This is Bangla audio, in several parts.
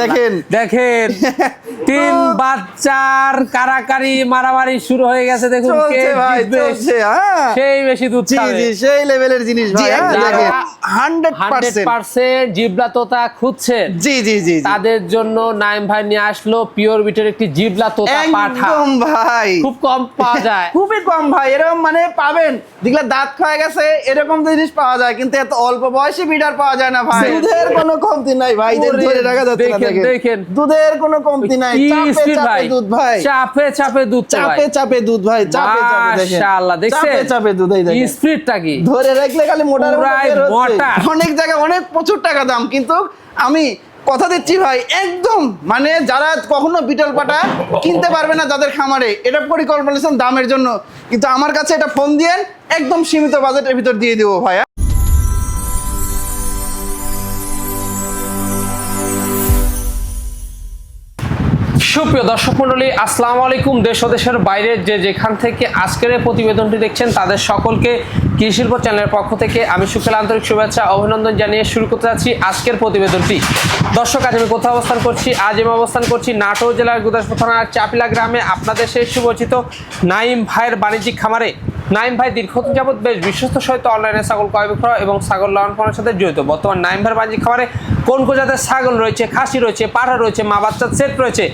দেখেন দেখেন তিন বাচ্চার কারাকারি মারামারি শুরু হয়ে গেছে। দেখুন কে জিতবে, সেই বেশি দুধ খাবে। জি সেই লেভেলের জিনিস ভাই। দেখেন 100% জিবলা তোতা খুঁজছেন, জি জি জি তাদের জন্য নাইম ভাই নিয়ে আসলো পিওর বিটের একটি জিবলা তোতা পাঠা। একদম ভাই খুব কম পাওয়া যায়, খুবই কম ভাই। এরকম মানে পাবেন যেগুলা দাঁত খায় গেছে এরকম জিনিস পাওয়া যায়, কিন্তু এত অল্প বয়সী বিডার পাওয়া যায় না ভাই। দুধের কোনো কমতি নাই ভাই, ধরে রাখা যাচ্ছে না। দেখেন দুধের কোনো কমতি নাই, চাপে চাপে দুধ ভাই, চাপে চাপে দুধ, চাপে চাপে দুধ ভাই, চাপে চাপে। দেখেন মাশাআল্লাহ, দেখছেন চাপে চাপে দুধ। এই দেখেন স্পিডটা কি, ধরে রাখলে খালি মোটার মোটা। অনেক জায়গায় অনেক প্রচুর টাকা দাম, কিন্তু আমি কথা দিচ্ছি ভাই একদম মানে যারা কখনো বিটল পাটা কিনতে পারবে না, যাদের খামারে এটা পরিকল্পনা দামের জন্য, কিন্তু আমার কাছে এটা ফোন দিয়ে একদম সীমিত বাজেটের ভিতর দিয়ে দিব ভাই। সুপ্রিয় দর্শক মন্ডলী, আসসালামু আলাইকুম। দেশ ও দেশের বাইরে যে যেখান থেকে আজকের এই প্রতিবেদনটি দেখছেন তাদের সকলকে কৃষি শিল্প চ্যানেলের পক্ষ থেকে আমি সুখের আন্তরিক শুভেচ্ছা অভিনন্দন জানিয়ে শুরু করতে যাচ্ছি আজকের প্রতিবেদনটি। দর্শক, আজ আমি কোথাও অবস্থান করছি? আজ আমি অবস্থান করছি নাটোর জেলার গুদাসপুর থানার চাপিলা গ্রামে, আপনাদের সেই সুপরিচিত নাইম ভাইয়ের বাণিজ্যিক খামারে। নাইম ভাই দীর্ঘদিন যাবত বেশ বিশ্বস্ত সহিত অনলাইনে ছাগল ক্রয় বিক্রয় এবং ছাগল লালন পালনের সাথে জড়িত। বর্তমান নাইম ভাইয়ের বাণিজ্যিক খামারে কোন কোন জাতের ছাগল রয়েছে, খাসি রয়েছে, পাঠা রয়েছে, মা বাচ্চার সেট রয়েছে,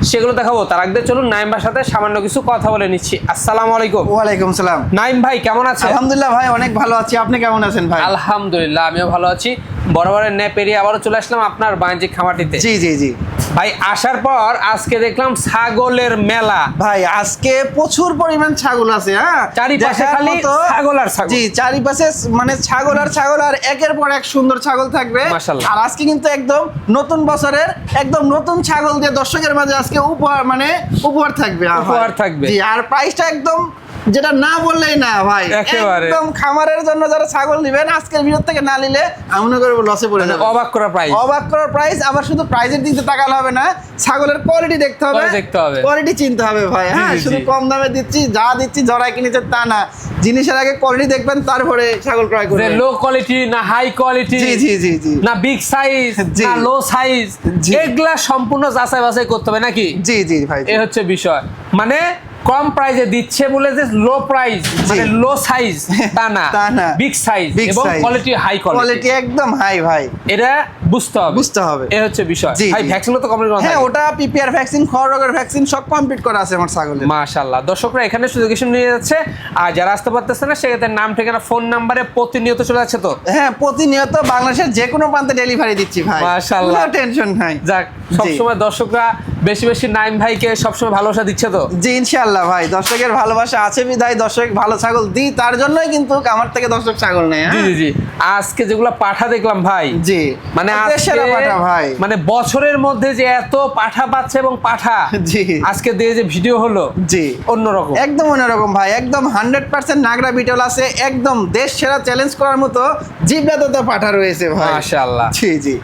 সেগুলো দেখাবো। তার আগে চলুন নাইম ভাইয়ের সাথে সামান্য কিছু কথা বলে নিচ্ছি। আসসালামু আলাইকুম। ওয়ালাইকুম সালাম। নাইম ভাই কেমন আছেন? আলহামদুলিল্লাহ ভাই, অনেক ভালো আছি। আপনি কেমন আছেন ভাই? আলহামদুলিল্লাহ আমিও ভালো আছি। বরাবরের ন্যায় পেরিয়ে আবারও চলে আসলাম আপনার বাণিজ্যিক খামারটিতে। জি জি জি ভাই, আসার পর আজকে দেখলাম ছাগলের মেলা। ভাই আজকে প্রচুর পরিমাণ ছাগল আছে। হ্যাঁ, চারিপাশে খালি ছাগল আর ছাগল। জি, চারিপাশে মানে ছাগল আর ছাগল, আর একের পর এক সুন্দর ছাগল থাকবে। মাশাআল্লাহ। আর আজকে কিন্তু একদম নতুন বছরের একদম নতুন ছাগল দিয়ে দর্শকের মাঝে আজকে উপহার মানে উপহার থাকবে। উপহার থাকবে। জি, আর প্রাইসটা একদম যেটা না বললেই না ভাই, একেবারে একদম খামারের জন্য যারা ছাগল নেবেন আজকের ভিডিও থেকে না নিলে আমি মনে করব লসে পড়ে যাবে। অবাক করা প্রাইস, অবাক করার প্রাইস। আবার শুধু প্রাইসের দিকে তাকালে হবে না, ছাগলের কোয়ালিটি দেখতে হবে, কোয়ালিটি চিনতে হবে ভাই। হ্যাঁ, শুধু কম দামে দিচ্ছি যা দিচ্ছি জড়াই কিনেছে তা না, জিনিসের আগে কোয়ালিটি দেখবেন তারপরে ছাগল ক্রয় করবেন। লো কোয়ালিটি না হাই কোয়ালিটি, জি জি জি জি, না বিগ সাইজ না লো সাইজ, এগুলা সম্পূর্ণ যাচাই বাছাই করতে হবে নাকি? জি জি ভাই, এই হচ্ছে বিষয়। মানে কম প্রাইসে দিচ্ছে বলে যে লো প্রাইস মানে লো সাইজ তা না, বিগ সাইজ এবং কোয়ালিটি হাই কোয়ালিটি একদম হাই ভাই, এটা বুঝতে হবে। এই হচ্ছে বিষয় ভাই। ভ্যাকসিন তো কমপ্লিট করা? হ্যাঁ, ওটা পিপিআর ভ্যাকসিন, খড় রোগের ভ্যাকসিন সব কমপ্লিট করা আছে আমার ছাগলের। মাশাআল্লাহ। দর্শকরা এখানে সুযোগেশন নিয়ে যাচ্ছে, আর যারা আসতে পারতেছে না সেক্ষেত্রে নাম ঠিকানা ফোন নাম্বারে প্রতিনিয়ত চলে যাচ্ছে। তো হ্যাঁ, প্রতিনিয়ত বাংলাদেশের যে কোনো প্রান্তে ডেলিভারি দিচ্ছি ভাই। মাশাআল্লাহ, টেনশন নাই। যাক, সবসময় দর্শকরা বেশি বেশি নাইম ভাইকে সবসময় ভালোবাসা দিচ্ছে তো? জি ইনশাআল্লাহ ভাই, দর্শকের ভালোবাসা আছে বিদায় দর্শক ভালো ছাগল দিই, তার জন্যই কিন্তু আমার থেকে দর্শক ছাগল নেয়। জি জি। আজকে যেগুলো পাঠা দেখলাম ভাই, জি মানে পাঠা ভাই, মানে বছরের মধ্যে যে এত পাঠা পাচ্ছে এবং পাঠা, জি আজকে দিয়ে যে ভিডিও হলো, জি অন্যরকম, একদম অন্যরকম ভাই। একদম 100% নাগরা বিটল আছে, একদম দেশ সেরা চ্যালেঞ্জ করার মতো জিবলাদাতা পাঠা রয়েছে ভাই। মাশাআল্লাহ। জি জি।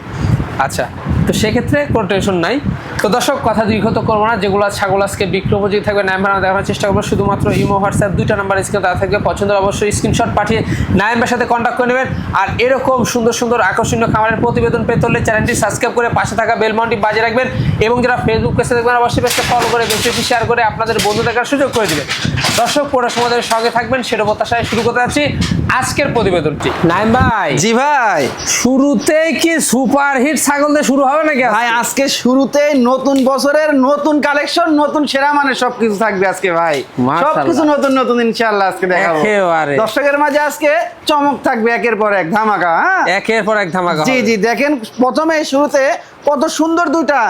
আচ্ছা, তো সেক্ষেত্রে কোনো টেনশন নাই। তো দর্শক, কথা দীর্ঘত করবো না, যেগুলো ছাগল আজকে বিক্রি উপযোগী থাকবে নাইম ভাই দেখানোর চেষ্টা করবো। শুধুমাত্র ইমো হোয়াটসঅ্যাপ দুইটা নাম্বার স্ক্রিনে দেওয়া থাকবে, পছন্দের অবশ্যই স্ক্রিনশট পাঠিয়ে নাইম ভাইয়ের সাথে কন্ট্যাক্ট করে নেবেন। আর এরকম সুন্দর সুন্দর আকর্ষণীয় খামারের প্রতিবেদন পেতে হলে চ্যানেলটি সাবস্ক্রাইব করে পাশে থাকা বেল বাটনটি বাজিয়ে রাখবেন, এবং যারা ফেসবুক পেজে দেখবেন অবশ্যই পেজটা ফলো করে বেশি বেশি শেয়ার করে আপনাদের বন্ধু দেখার সুযোগ করে দেবেন। দর্শক, পুরো সময়ের সঙ্গে থাকবেন সেটা প্রত্যাশায় শুরু করতে যাচ্ছি আজকের প্রতিবেদনটি। নাইম ভাই, জি ভাই, শুরুতেই কি সুপার হিট ছাগল দিয়ে শুরু হবে নাকি ভাই? আজকে শুরুতেই নতুন বছরের নতুন কালেকশন, নতুন সেরা মানে সবকিছু থাকবে আজকে ভাই, সবকিছু নতুন নতুন ইনশাআল্লাহ আজকে দেখাবো। দর্শকের মাঝে আজকে চমক থাকবে একের পর এক ধামাকা। হ্যাঁ, একের পর এক ধামাকা। জি জি, দেখেন প্রথমে শুরুতে কত সুন্দর দুইটা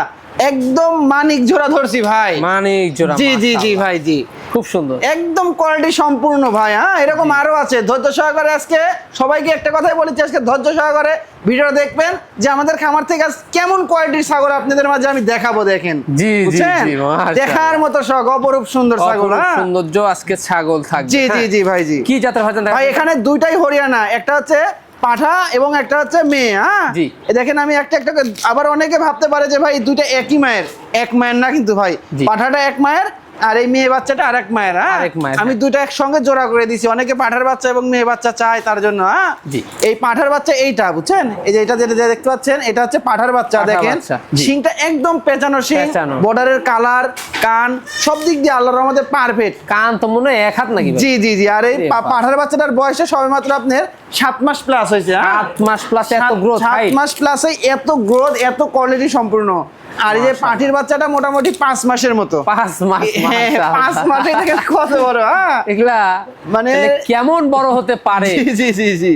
একদম মানিক জোড়া ধরছি ভাই, মানিক জোড়া। জি জি জি ভাই, জি খুব সুন্দর, একদম কোয়ালিটি সম্পূর্ণ ভাই। হ্যাঁ, এরকম আরো আছে। ধৈর্য সহকারে আজকে সবাইকে একটা কথাই বলেছি, আজকে ধৈর্য সহকারে ভিডিওটা দেখবেন যে আমাদের খামার থেকে আজ কেমন কোয়ালিটির ছাগল আপনাদের মাঝে আমি দেখাবো। দেখেন, জি জি জি, দেখার মতো শখ, অপরূপ সুন্দর ছাগল। হ্যাঁ, সৌন্দর্য আজকে ছাগল থাকবে। জি জি জি ভাই, জি। কি জাতের ভাই? এখানে দুইটাই হরিয়ানা, একটা হচ্ছে পাঠা এবং একটা হচ্ছে মেয়ে। হ্যাঁ, দেখেন আমি একটা একটা, আবার অনেকে ভাবতে পারে যে ভাই দুইটা একই মায়ের, এক মায়ের না কিন্তু ভাই। পাঠাটা এক মায়ের আর এই মেয়ে বাচ্চাটা আরেক মায়ের। হ্যাঁ, আরেক মায়ের, আমি দুইটা একসঙ্গে জোড়া করে দিছি। অনেকে পাঠার বাচ্চা এবং মেয়ে বাচ্চা চায়, তার জন্য। হ্যাঁ, জি। এই পাঠার বাচ্চা এইটা, বুঝছেন, এই যে এটা যেটা দেখতে পাচ্ছেন, এটা হচ্ছে পাঠার বাচ্চা। পাঁঠার দেখেন বাচ্চা, জি। শিংটা একদম পেঁচানো শিং, পেঁচানো। বর্ডারের কালার, কান সব দিক দিয়ে আল্লাহর রহমতে পারফেক্ট। কান তো মনে হয় এক হাত নাকি ভাই? জি জি জি। আর এই এ বাবা। পাঠার বাচ্চাটার বয়সে সবেমাত্র আপনার 7 মাস প্লাস হয়েছে। 7 মাস প্লাস এত গ্রোথ, 7 মাস প্লাসে এত গ্রোথ, এত কোয়ালিটি সম্পূর্ণ। আর এই যে মাশাআল্লাহ। পাঠির বাচ্চাটা মোটামুটি 5 মাসের মতো। 5 মাস, হ্যাঁ, 5 মাশাআল্লাহ। মাসে দেখেন কত বড়। হ্যাঁ, এগুলা মানে- মানে কেমন বড় হতে পারে? জি জি জি জি।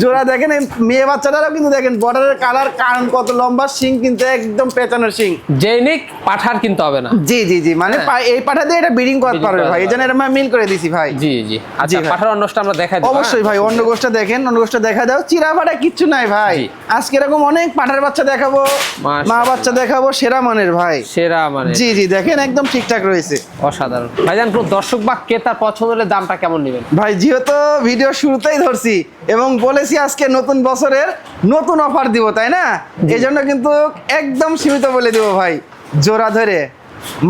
জোড়া দেখেন, এই মেয়ে বাচ্চাটারও কিন্তু দেখেন বর্ডারের কালার, কান কত লম্বা, শিং কিন্তু একদম পেঁচানোর শিং। জৈনিক পাঠার কিনতে হবে না। জি জি জি, মানে হ্যাঁ। এই পাঠা দিয়ে এটা ব্রিডিং করতে Breeding পারবে করা ভাই, এই যাবে। জন্য এটা আমি মিল করে দিছি ভাই। জি জি। আচ্ছা, ভাই। পাঠার অন্যটা আমরা দেখাই দেব। অবশ্যই ভাই, অন্য গোষ্ঠটা দেখেন, অন্য গোষ্ঠটা দেখা দাও। চিরা ফাটা কিচ্ছু নাই ভাই। জি। আজকে এরকম অনেক পাঠার বাচ্চা দেখাবো, মা মাশাআল্লাহ। বাচ্চা দেখাবো, সেরা মানের ভাই। সেরা মানে জি জি, দেখেন একদম ঠিকঠাক রয়েছে অসাধারণ। ভাইজান, কোন দর্শক বা ক্রেতার পছন্দ হলে দামটা কেমন নেবেন? ভাই। যেহেতু ভিডিও শুরুতেই ধরছি এবং বলেছি আজকে নতুন বছরের নতুন অফার দিব, তাই না? এই জন্য কিন্তু একদম সীমিত বলে দিব ভাই। জোড়া ধরে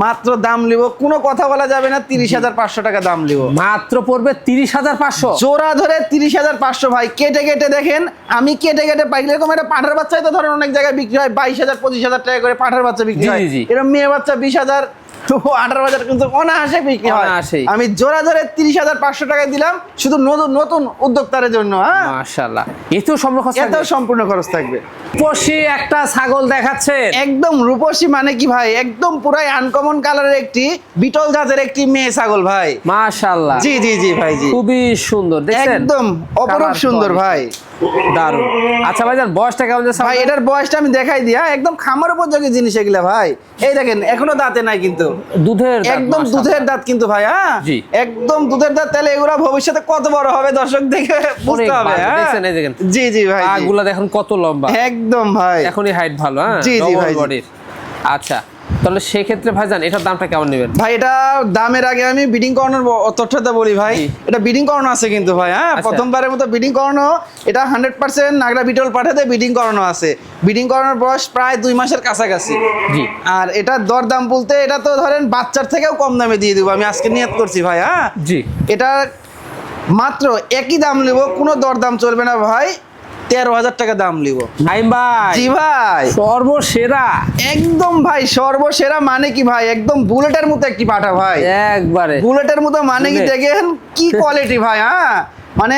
মাত্র দাম লিব, কোনো কথা বলা যাবে না, 30,500 টাকা দাম লিব। মাত্র পড়বে 30,500। জোড়া ধরে 30,500 ভাই। কেটে কেটে দেখেন, আমি কেটে কেটে পাই। এরকম একটা পাঠার বাচ্চাই তো ধরেন অনেক জায়গায় বিক্রি হয় 22,000 25,000 টাকা করে পাঠার বাচ্চা বিক্রি জি, হয়। জি। এরকম মেয়ে বাচ্চা 20,000 18,000 কিন্তু অনায়াসে বিক্রি হয়। অনায়াসেই। আমি জোড়া ধরে 30,500 টাকা দিলাম শুধু নতুন উদ্যোক্তাদের জন্য। হ্যাঁ, মাশাআল্লাহ। এতেও সম্পর্ক এটাও সম্পূর্ণ খরচ থাকবে। পশি একটা ছাগল দেখাচ্ছে। একদম রূপসী, মানে কি ভাই, একদম পুরাই আনকমন কালারের একটি বিটল জাতের একটি মেয়ে ছাগল ভাই। মাশাআল্লাহ। জি জি জি ভাই জি, খুবই সুন্দর, দেখছেন? একদম অপরূপ Colour সুন্দর quality। ভাই। দারুণ। আচ্ছা ভাইজান, বয়সটা কেমন যাচ্ছে? ভাই এটার বয়সটা আমি দেখাই দিয়া, একদম খামার উপযোগী জিনিস এগুলা ভাই। এই দেখেন এখনো দাঁতে নাই কিন্তু, দুধের দাঁত, একদম মাশাআল্লাহ। দুধের দাঁত কিন্তু ভাই। হ্যাঁ, জি। একদম দুধের দাঁত। তাহলে এগুলা ভবিষ্যতে কত বড় হবে দর্শক দেখে বুঝতে হবে। বাজে, হ্যাঁ, দেখছেন, এই দেখেন। জি জি ভাই জি। পাগুলা দেখুন কত লম্বা। একদম ভাই। এখনই হাইট ভালো। হ্যাঁ, জি, জি ভাই, জি। বডির। আচ্ছা, তাহলে সেক্ষেত্রে ভাইজান এটার দামটা কেমন নেবেন? ভাই এটা দামের আগে আমি বিডিং করানোর তথ্যটা বলি ভাই। জি। এটা বিডিং করানো আছে কিন্তু ভাই। হ্যাঁ, আচ্ছা। প্রথমবারের মতো বিডিং করানো। এটা 100% নাগরা বিটল পাঠাতে বিডিং করানো আছে। বিডিং করানোর বয়স প্রায় 2 মাসের কাছাকাছি। জি। আর এটার দরদাম বলতে, এটা তো ধরেন বাচ্চার থেকেও কম দামে দিয়ে দিব আমি আজকে নিয়ত করছি ভাই। হ্যাঁ, জি। এটা মাত্র একই দাম নিব, কোনো দরদাম চলবে না ভাই। 13,000 টাকা দাম নিব। নাইম ভাই। জি ভাই, সর্বসেরা। একদম ভাই সর্বসেরা, মানে কি ভাই, একদম বুলেটের মতো একটি পাঠা ভাই। একবারে বুলেটের মতো, মানে কি বুলেট। দেখেন কি কোয়ালিটি ভাই। হ্যাঁ, মানে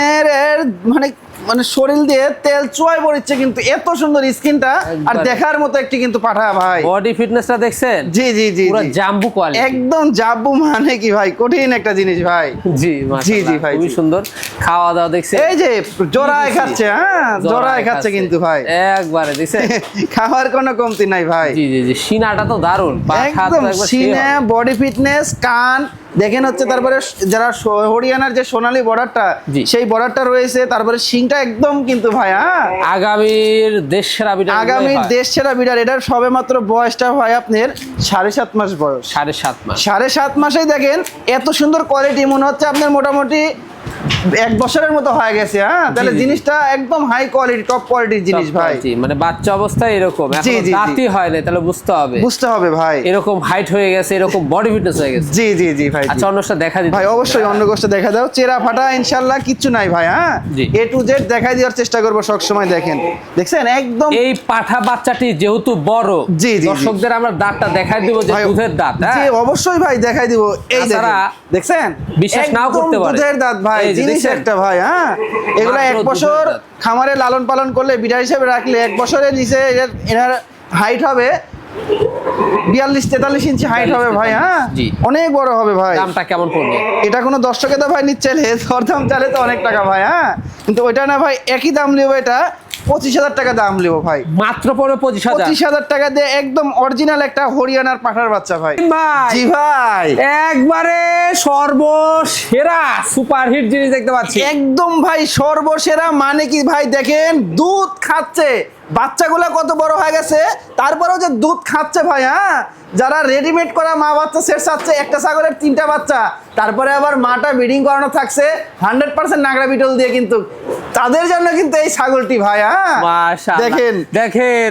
এর মানে মানে শরীর দিয়ে তেল চুয়াই পড়ছে কিন্তু, এত সুন্দর স্কিনটা। আর একবারে। দেখার মতো একটি কিন্তু পাঠা ভাই। বডি ফিটনেসটা দেখছেন? জি জি জি পুরো জি। জাম্বু কোয়ালিটি। একদম জাব্বু, মানে কি ভাই, কঠিন একটা জিনিস ভাই। জি, জি, মাশাআল্লাহ, ভাই, খুবই জি। সুন্দর। খাওয়া দাওয়া দেখছেন? এই যে জোড়ায় খাচ্ছে। হ্যাঁ, জোড়ায় খাচ্ছে কিন্তু ভাই। একবারে দেখছেন? খাওয়ার কোনো কমতি নাই ভাই। জি জি জি। সিনাটা তো দারুণ। পাখা তো একদম একবার সিনে, বডি ফিটনেস, কান দেখেন হচ্ছে। তারপরে যারা হরিয়ানার যে সোনালী বর্ডারটা, জি। সেই বর্ডারটা রয়েছে। তারপরে শিংটা একদম কিন্তু ভাই। হ্যাঁ, আগামীর দেশ সেরা বিটার আগামীর দেশ সেরা বিডার। এটার সবে মাত্র বয়সটা ভাই আপনার 7.5 মাস বয়স। 7.5 মাস। 7.5 মাসেই দেখেন এত সুন্দর কোয়ালিটি, মনে হচ্ছে আপনার মোটামুটি 1 বছরের মতো হয়ে গেছে। হ্যাঁ, তাহলে জি, জি। জিনিসটা একদম হাই কোয়ালিটি, টপ কোয়ালিটির জিনিস Top ভাই। quality, মানে বাচ্চা অবস্থায় এরকম, জি, এখন জি, জি। দাঁতই হয় না, তাহলে বুঝতে হবে বুঝতে হবে ভাই। এরকম হাইট হয়ে গেছে, এরকম বডি ফিটনেস হয়ে গেছে। জি জি জি ভাই জি। আচ্ছা, অন্যটা দেখা দিতে ভাই অবশ্যই অন্য গোষ্ঠে দেখা দাও। চেরা ফাটা ইনশাল্লাহ কিচ্ছু নাই ভাই। হ্যাঁ, জি। A to Z দেখাই দেওয়ার চেষ্টা করবো সব সময়। দেখেন, দেখছেন একদম। এই পাঠা বাচ্চাটি যেহেতু বড়, জি, জি, জি। দর্শকদের আমরা দাঁতটা দেখাই দিব যে ভাই, দুধের দাঁত। জি হ্যাঁ, অবশ্যই ভাই দেখাই দিব। এই দেখেন, তাছাড়া দেখছেন বিশ্বাস নাও একদম করতে পারে। দুধের দাঁত ভাই, এই যে জিনিস দেখছেন? একটা ভাই। হ্যাঁ, এগুলা মাত্র 1 বছর দুধের দাঁত। খামারে লালন পালন করলে, বিড়া হিসেবে রাখলে 1 বছরের নিচে এনার হাইট হবে 42-43 ইঞ্চি হাইট হবে ভাই। হ্যাঁ, জি। অনেক বড় হবে ভাই। দামটা কেমন পড়বে? এটা কোনো দর্শকে তো ভাই নিচ্ছে দরদাম চালে তো অনেক টাকা ভাই। হ্যাঁ, কিন্তু ওইটা না ভাই, একই দাম লিবো। এটা 25,000 টাকা দাম লিবো ভাই। মাত্র পড়বে 25,000। 25,000 টাকা দিয়ে একদম অরিজিনাল একটা হরিয়ানার পাঠার বাচ্চা ভাই। ভাই, জি ভাই, একবারে সর্বসেরা সুপারহিট জিনিস দেখতে পাচ্ছি। একদম ভাই সর্বসেরা, মানে কি ভাই দেখেন দুধ খাচ্ছে। বাচ্চাগুলো কত বড় হয়ে গেছে, তারপরেও যে দুধ খাচ্ছে ভাই। হ্যাঁ, যারা রেডিমেড করা মা বাচ্চা সেট চাচ্ছে, একটা ছাগলের 3টা বাচ্চা, তারপরে আবার মাটা ব্রিডিং করানো থাকছে 100% নাগরা বিটল দিয়ে, কিন্তু তাদের জন্য কিন্তু এই ছাগলটি ভাই। হ্যাঁ মাশাআল্লাহ দেখেন দেখেন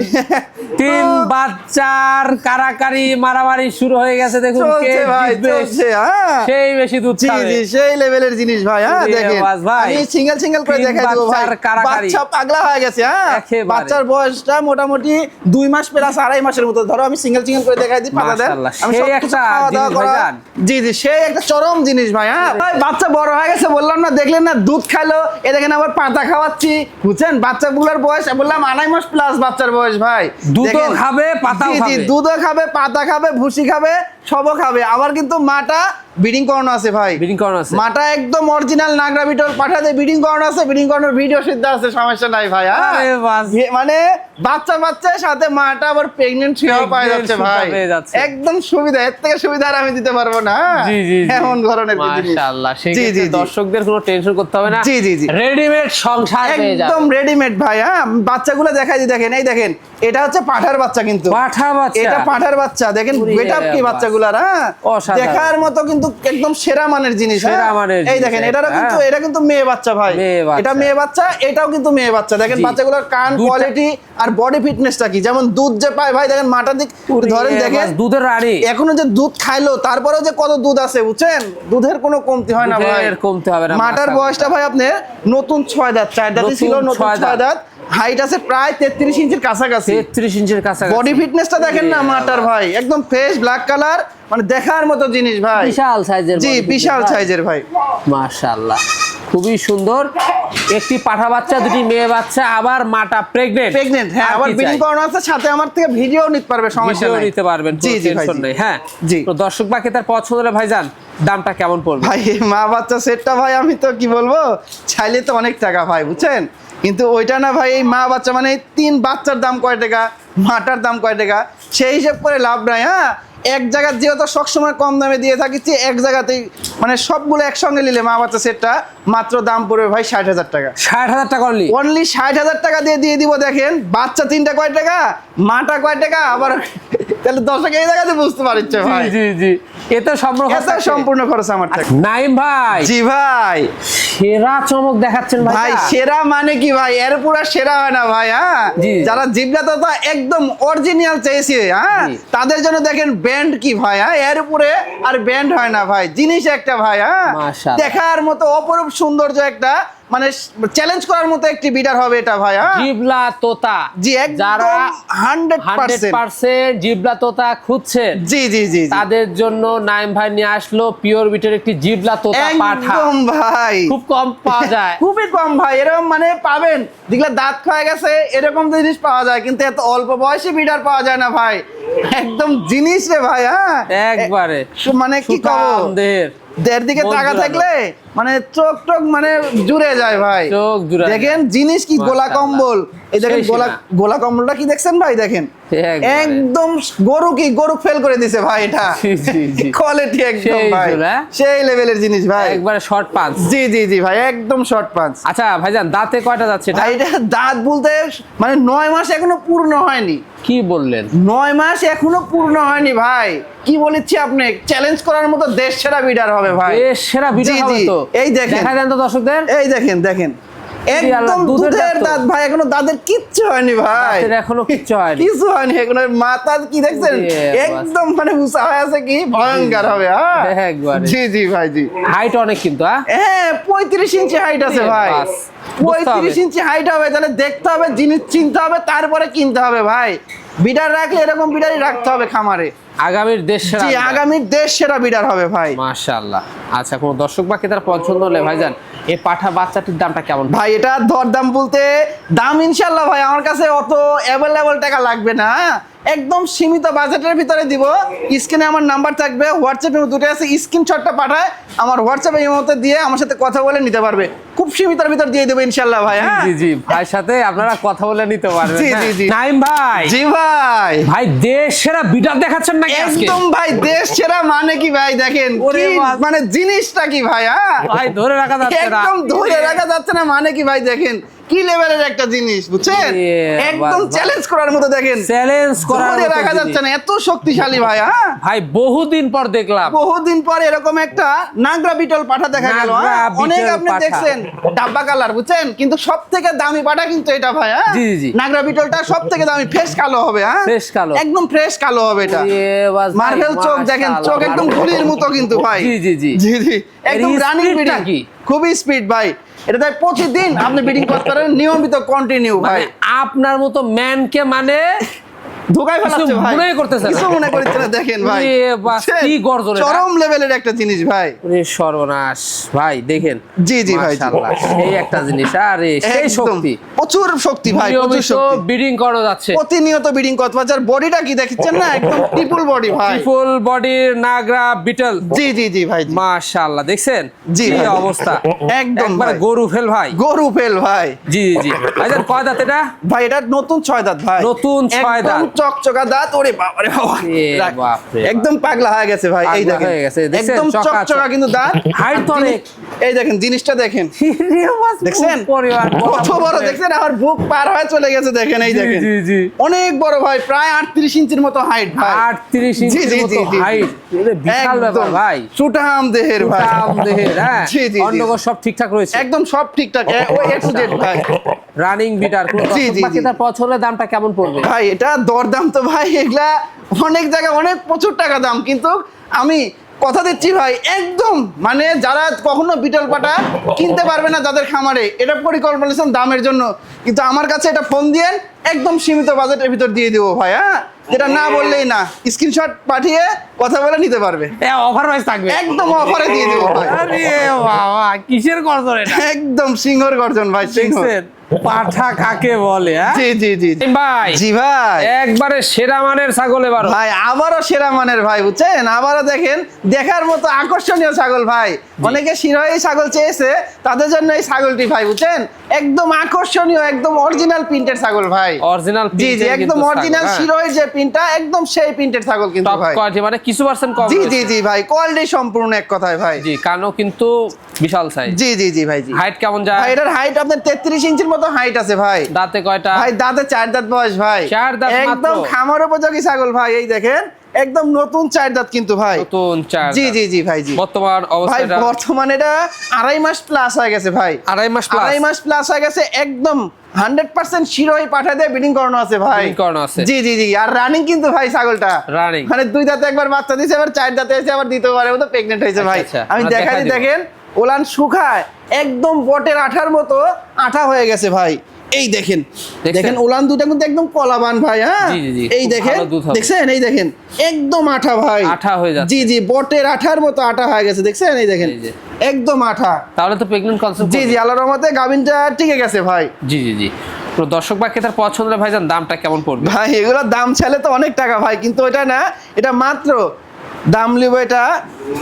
তিন বাচ্চার কারাকারি মারামারি শুরু হয়ে গেছে, দেখুন কে চলছে ভাই জিতবে। চলছে। হ্যাঁ সেই বেশি দুধ জি খাবে। জি সেই লেভেলের জিনিস ভাই। হ্যাঁ ওরে দেখেন আওয়াজ ভাই। আমি সিঙ্গেল সিঙ্গেল করে তিন দেখাই দেবো ভাই। বাচ্চার কারাকারি। বাচ্চা পাগলা হয়ে গেছে। হ্যাঁ একেবারে। বাচ্চার বয়সটা মোটামুটি 2 মাস প্লাস 2.5 মাসের মতো। ধরো আমি সিঙ্গেল সিঙ্গেল করে দেখাই দিই, পাতা দেন। মাশাআল্লাহ, আমি সেই সব একটা খাওয়া দাওয়া জিনিস করা। ভাইজান। জি জি সেই একটা চরম জিনিস ভাই। হ্যাঁ ভাই বাচ্চা বড় হয়ে গেছে বললাম না, দেখলেন না দুধ খাইলো, এ দেখেন আবার পাতা খাওয়াচ্ছি, বুঝছেন? বাচ্চাগুলোর বয়স বললাম 2.5 মাস প্লাস বাচ্চার বয়স ভাই। দুধও দেখেন, খাবে, পাতাও জি জি খাবে। দুধও খাবে, পাতা খাবে, ভুসি খাবে, সবও খাবে। আবার কিন্তু মাটা ব্রিডিং করানো আছে ভাই। ব্রিডিং করানো আছে। মাটা একদম অরিজিনাল নাগরা বিটল পাঠাতে ব্রিডিং করানো আছে, ব্রিডিং করানোর ভিডিও সিদ্ধ আছে, সমস্যা নাই ভাই। হ্যাঁ? আরে বাস। মানে বাচ্চার সাথে মাটা আবার প্রেগন্যান্ট হয়েও পাওয়া Pregnant যাচ্ছে ভাই। পেয়ে যাচ্ছে। একদম সুবিধা, এর থেকে সুবিধা আর আমি দিতে পারবো না। জি জি জি। এমন ধরনের কি জিনিস। মাশাআল্লাহ, সেই জি, ক্ষেত্রে জি, জি। দর্শকদের কোনো টেনশন করতে হবে না। জি, জি, জি। রেডিমেড সংসার পেয়ে যাবে। একদম রেডিমেড ভাই। হ্যাঁ বাচ্চাগুলো দেখাই দিই, দেখেন এই দেখেন, এটা হচ্ছে পাঠার বাচ্চা কিন্তু। পাঠা বাচ্চা। এটা পাঠার বাচ্চা, দেখেন ওরে গেটআপ কি বাবা। বাচ্চাগুলার। হ্যাঁ অসাধারণ। দেখার মতো কিন্তু একদম সেরা মানের জিনিস। সেরা হ্যাঁ? মানের এই জিনিস দেখেন একটা, এটারও কিন্তু হ্যাঁ। এটা কিন্তু মেয়ে বাচ্চা ভাই। মেয়ে বাচ্চা। এটা মেয়ে বাচ্চা, এটাও কিন্তু মেয়ে বাচ্চা। দেখেন জি। বাচ্চাগুলোর কান দুইটা- কোয়ালিটি আর বডি ফিটনেসটা কি, যেমন দুধ যে পায় ভাই, দেখেন মাটার দিক ধরেন, দেখেন দুধের রানী। এখনো যে দুধ খাইলো তারপরেও যে কত দুধ আছে বুঝছেন, দুধের কোনো কমতি হয় না ভাই। দুধের কমতে হবে না। মাটার বয়সটা ভাই আপনার নতুন 6 দাঁত, 4 দাঁতই ছিল, নতুন নতুন 6 6 দাঁত। হাইট আছে প্রায় 33 ইঞ্চির কাছাকাছি। 33 ইঞ্চির কাছাকাছি। বডি ফিটনেসটা দেখেন না মাটার ভাই, একদম ফ্রেশ ব্ল্যাক কালার, মানে দেখার মতো জিনিস ভাই। বিশাল সাইজের। জি বিশাল সাইজের ভাই। মাশাআল্লাহ, খুবই সুন্দর। একটি পাঠা বাচ্চা, দুটি মেয়ে বাচ্চা, আবার মাটা প্রেগনেন্ট। প্রেগন্যান্ট, হ্যাঁ আবার ব্রিডিং করানো আছে, সাথে আমার থেকে ভিডিও নিতে পারবে, সমস্যা ভিডিও নাই। নিতে পারবেন, জি জি ভাই টেনশন জি। নেই। হ্যাঁ জি। তো দর্শক বাকি তার পছন্দ হলে ভাইজান দামটা কেমন পড়বে? ভাই এই মা বাচ্চা সেটটা ভাই আমি তো কি বলবো, চাইলে তো অনেক টাকা ভাই বুঝছেন, কিন্তু ওইটা না ভাই। এই মা বাচ্চা মানে 3 বাচ্চার দাম কয় টাকা, মাটার দাম কয় টাকা, সেই হিসাব করে লাভ নাই। হ্যাঁ এক জায়গার যেহেতু সবসময় কম দামে দিয়ে থাকিছি, এক জায়গাতেই মানে সবগুলো একসঙ্গে নিলে মা বাচ্চা সেটটা মাত্র দাম পড়বে ভাই 60,000 টাকা। 60,000 টাকা অনলি। অনলি 60,000 টাকা দিয়ে দিব। দেখেন বাচ্চা 3টা কয় টাকা, মাটা কয় টাকা, আবার তাহলে দর্শক এই জায়গাতে বুঝতে পারছে ভাই। জি জি, এতে সম্পূর্ণ এটা সম্পূর্ণ খরচ আমার টাকা। নাইম ভাই, জি ভাই। সেরা চমক দেখাচ্ছেন ভাই ভাই। সেরা মানে কি ভাই, এর পুরা সেরা হয় না ভাই। হ্যাঁ জি। যারা জিবলাটা তো একদম অরিজিনাল চেয়েছে, হ্যাঁ জি। তাদের জন্য দেখেন ব্যান্ড কি ভাই। হ্যাঁ এর উপরে আর ব্যান্ড হয় না ভাই, জিনিস একটা ভাই। হ্যাঁ মাশাআল্লাহ। দেখার মতো অপরূপ সৌন্দর্য একটা, মানে চ্যালেঞ্জ করার মতো একটি বিডার হবে এটা ভাই। হ্যাঁ জিবলা তোতা। জি যারা একদম 100%। 100% জিবলা তোতা খুঁজছেন, জি জি জি জি। তাদের জন্য নাইম ভাই নিয়ে আসলো পিওর বিটের একটি জিবলা তোতা পাঠা। একদম ভাই খুব কম পাওয়া যায়। খুবই কম ভাই, এরকম মানে পাবেন যেগুলো দাঁত খাওয়া গেছে এরকম জিনিস পাওয়া যায়, কিন্তু এত অল্প বয়সী বিডার পাওয়া যায় না ভাই। একদম জিনিস রে ভাই। হ্যাঁ একবারে মানে কি সুঠাম কব, দেহের। দেড় দিকে মন তাকা জুড়ানো। থাকলে মানে চোখ টোক মানে জুড়ে যায় ভাই। চোখ জুড়ানো। দেখেন জিনিস কি, গোলা মাশাআল্লাহ। কম্বল। এই দেখেন সেই গোলা সেরা। গোলা কম্বলটা কি দেখছেন ভাই, দেখেন একবারে। একদম গরু ফেল করে দিছে ভাই। এটা জি, জি, জি। কোয়ালিটি একদম সেই ভাই, জোড়া। সেই লেভেলের জিনিস ভাই। একবারে শর্ট পাঁচ। জি জি জি ভাই একদম শর্ট পাঁচ। আচ্ছা ভাইজান, দাঁতে কয়টা যাচ্ছে এটা? ভাই এটা দাঁত বলতে মানে 9 মাস এখনো পূর্ণ হয়নি। কি বললেন? 9 মাস এখনো পূর্ণ হয়নি ভাই। কি বলেছি আপনি, চ্যালেঞ্জ করার মতো দেশ সেরা বিডার হবে ভাই। বেশ সেরা ভিডিও জি, হবে জি। তো। এই দেখেন। দেখা দেন তো দর্শকদের। এই দেখেন দেখেন একদম দুধের দুধের দাঁত তো। দাঁত ভাই, এখনো দাঁতের কিচ্ছু হয়নি ভাই। দাঁতের এখনো কিচ্ছু হয়নি। কিছু হয়নি এখনো, মাথা কি দেখছেন ওরে বাস। একদম মানে উঁচা হয়ে আছে, কি ভয়ঙ্কর হবে। হ্যাঁ একবারে। জি জি ভাই জি। হাইট অনেক কিন্তু, হ্যাঁ? হ্যাঁ 35 ইঞ্চি হাইট আছে ভাই। বাস, বুঝতে হবে। 35 ইঞ্চি হাইট হবে, তাহলে দেখতে হবে, জিনিস চিনতে হবে, তারপরে কিনতে হবে ভাই। বিডার রাখলে এরকম বিডারই রাখতে হবে খামারে। আগামীর দেশ সেরা। জি আগামীর দেশ সেরা বিডার হবে ভাই। মাশাআল্লাহ। আচ্ছা, কোন দর্শক বা ক্রেতার পছন্দ হলে ভাইজান এই পাঠা বাচ্চাটির দামটা কেমন? ভাই এটা দরদাম বলতে দাম ইনশাল্লাহ ভাই আমার কাছে অত অ্যাভেলেবল টাকা লাগবে না। একদম সীমিত বাজেটের ভিতরে দিব। স্ক্রিনে আমার নাম্বার থাকবে, হোয়াটসঅ্যাপে দুটো আছে, স্ক্রিনশটটা পাঠায় আমার হোয়াটসঅ্যাপে এই মতো দিয়ে আমার সাথে কথা বলে নিতে পারবে। খুব সীমিতের ভিতর দিয়ে দেবো ইনশাল্লাহ ভাই। হ্যাঁ জি জি, ভাইয়ের সাথে আপনারা কথা বলে নিতে পারবেন। জি, জি, জি। নাইম ভাই, জি ভাই ভাই দেশ সেরা বিটার দেখাচ্ছেন নাকি আজকে? একদম ভাই দেশ সেরা মানে কি ভাই, দেখেন ওরে কি বাস। মানে জিনিসটা কি ভাই। হ্যাঁ ভাই ধরে রাখা যাচ্ছে না। একদম ধরে রাখা যাচ্ছে না মানে কি ভাই, দেখেন কি লেভেলের একটা জিনিস বুঝছেন, একদম চ্যালেঞ্জ করার মতো। দেখেন চ্যালেঞ্জ করার ধরে মতো রাখা যাচ্ছে জিনিস। না, এত শক্তিশালী ভাই। হ্যাঁ ভাই বহুদিন পর দেখলাম, বহুদিন পর এরকম একটা নাগরা বিটল পাঠা দেখা গেল। নাগরা অনেক বিটল আপনি পাঠা। দেখছেন ডাব্বা কালার বুঝছেন, কিন্তু সব থেকে দামি পাঠা কিন্তু এটা ভাই। হ্যাঁ জি, জি। নাগরা বিটলটা সব থেকে দামি, ফ্রেশ কালো হবে। হ্যাঁ ফ্রেশ কালো, একদম ফ্রেশ কালো হবে এটা। মার্বেল চোখ দেখেন, চোখ একদম ঘুড়ির মতো কিন্তু ভাই। জি জি জি জি জি একদম রানিং স্পিডটা বিডিং, কি? খুবই স্পিড ভাই। এটা তাই প্রতিদিন আপনি বিডিং করতে পারেন নিয়মিত, কন্টিনিউ ভাই। মানে আপনার মতো ম্যানকে মানে ধোকায় ফেলাচ্ছে ভাই, মনে করতেছে না। কিছু মনে করছে না। দেখেন ভাই এ বাস, কি গর্জন এটা। চরম লেভেলের একটা জিনিস ভাই। ওরে সর্বনাশ ভাই, দেখেন জি জি ভাই, জি। মাশাআল্লাহ, সেই একটা জিনিস। আরে সেই একদম শক্তি, প্রচুর শক্তি ভাই, প্রচুর নিয়মিত শক্তি। বিডিং করা যাচ্ছে। প্রতিনিয়ত বিডিং করতে পারছে। আর বডিটা কি দেখছেন না, একদম ট্রিপল বডি ভাই। ফুল বডির নাগরা বিটল। জি জি জি ভাই, জি। মাশাআল্লাহ, দেখছেন জি কি ভাই। অবস্থা, একদম একবারে ভাই। গরু ফেল ভাই। গরু ফেল ভাই। জি জি জি ভাইজান, কয় দাঁত এটা? ভাই এটা নতুন 6 দাঁত ভাই, নতুন 6 দাঁত। একদম চকচকা দাঁত। ওরে বাবা রে বাবা, এ বাপরে একদম পাগলা হয়ে গেছে ভাই। এই পাগলা দেখেন হয়ে গেছে, দেখছেন? একদম চকাচক। চকচকা কিন্তু দাঁত। হাইট তো অনেক। এই দেখেন জিনিসটা দেখেন, দেখছেন পরিবার কত বড়, দেখছেন আমার বুক পার হয়ে চলে গেছে। দেখেন এই দেখেন, জি জি অনেক বড় ভাই, প্রায় 38 ইঞ্চির মতো হাইট ভাই। 38 জি, ইঞ্চির জি, মতো জি, জি, জি। হাইট, এটা বিশাল ব্যাপার একদম ভাই। সুঠাম দেহের ভাই, টাম দেহের, হ্যাঁ, জি, জি, জি। অন্ডকোষ সব ঠিকঠাক রয়েছে, একদম সব ঠিকঠাক, ও এ টু জেড ভাই। Running bitter. কোন জি, জি, জি। তার পছন্দের দামটা কেমন পড়বে? ভাই এটা দরদাম তো ভাই, এগুলা অনেক জায়গায় অনেক প্রচুর টাকা দাম, কিন্তু আমি কথা দিচ্ছি ভাই, একদম মানে যারা কখনো বিটল পাটা কিনতে পারবে না, যাদের খামারে, এটা পরিকল্পনা নিয়েছেন দামের জন্য, কিন্তু আমার কাছে এটা ফোন দিয়ে একদম সীমিত বাজেটের ভিতর দিয়ে দিব ভাই। হ্যাঁ যেটা না বললেই না, স্ক্রিনশট পাঠিয়ে কথা বলে নিতে পারবে, অফার প্রাইস থাকবে, একদম অফারে দিয়ে দিব ভাই। আরে বাবা, কিসের গর্জন এটা, একদম সিংহর গর্জন ভাই, সিংহ। দেখছেন পাঠা কাকে বলে? হ্যাঁ জি জি জি জি। ভাই, জি ভাই, একবারে সেরা মানের ছাগল এবারও। ভাই আবারও সেরা মানের ভাই, বুঝছেন? আবারও দেখেন, দেখার মতো আকর্ষণীয় ছাগল ভাই। অনেকে শিরোহী ছাগল চেয়েছে, তাদের জন্য এই ছাগলটি ভাই, বুঝছেন? একদম আকর্ষণীয়, একদম অরিজিনাল প্রিন্টের ছাগল ভাই। অরিজিনাল, জি জি একদম অরিজিনাল শিরোহীর যে প্রিন্টটা, একদম সেই প্রিন্টের ছাগল কিন্তু টপ ভাই। কোয়ালিটি, মানে কিছু পার্সেন্ট কম জি রয়েছে। জি জি ভাই, কোয়ালিটি সম্পূর্ণ এক কথায় ভাই। জি, কানও কিন্তু বিশাল সাইজ। জি জি জি ভাই, জি। হাইট কেমন যায়? ভাই এটার হাইট আপনার 33 ইঞ্চির মতো হাইট আছে ভাই। দাঁতে কয়টা? ভাই দাঁতে 4 দাঁত বয়স ভাই, 4 দাঁত মাত্র। একদম খামার উপযোগী ছাগল ভাই। এই দেখেন একদম নতুন 4 দাঁত কিন্তু ভাই। নতুন 4 জি জি জি ভাই, জি। বর্তমান ভাই অবস্থাটা বর্তমানে এটা 2.5 মাস প্লাস হয়ে গেছে ভাই। 2.5 মাস প্লাস। 2.5 মাস প্লাস হয়ে গেছে, একদম 100% শিরোহী পাঠা দিয়ে ব্রিডিং করানো আছে ভাই। Breeding করানো আছে। জি জি জি, আর রানিং কিন্তু ভাই ছাগলটা। রানিং। মানে 2 দাঁতে একবার বাচ্চা দিয়েছে, আবার 4 দাঁতে এসে আবার দিতে পারে, ও তো প্রেগন্যান্ট হয়েছে ভাই। আচ্ছা, আমি আমরা দেখাই দেখাই দিব। দেখেন ওলান শুকায় একদম বটের আঠার মতো আঠা হয়ে গেছে ভাই। এই দেখেন, দেখছেন? দেখেন ওলান দুটো কিন্তু একদম কলাবান ভাই। হ্যাঁ জি, জি, জি, এই খুব দেখেন, ভালো দুধ হবে। দেখছেন? এই দেখেন একদম আঠা ভাই, আঠা হয়ে যাচ্ছে। জি জি বটের আঠার মতো আঠা হয়ে গেছে, দেখছেন? এই দেখেন এই যে। একদম আঠা। তাহলে তো প্রেগন্যান্ট কনসেপ্ট। জি জি আল্লাহর রহমতে গাভিনটা টিকে গেছে ভাই। জি জি জি। তো দর্শক বা ক্রেতার পছন্দের ভাইজান দামটা কেমন পড়বে? ভাই এগুলোর দাম চাইলে তো অনেক টাকা ভাই, কিন্তু ওটা না, এটা মাত্র দাম লিব এটা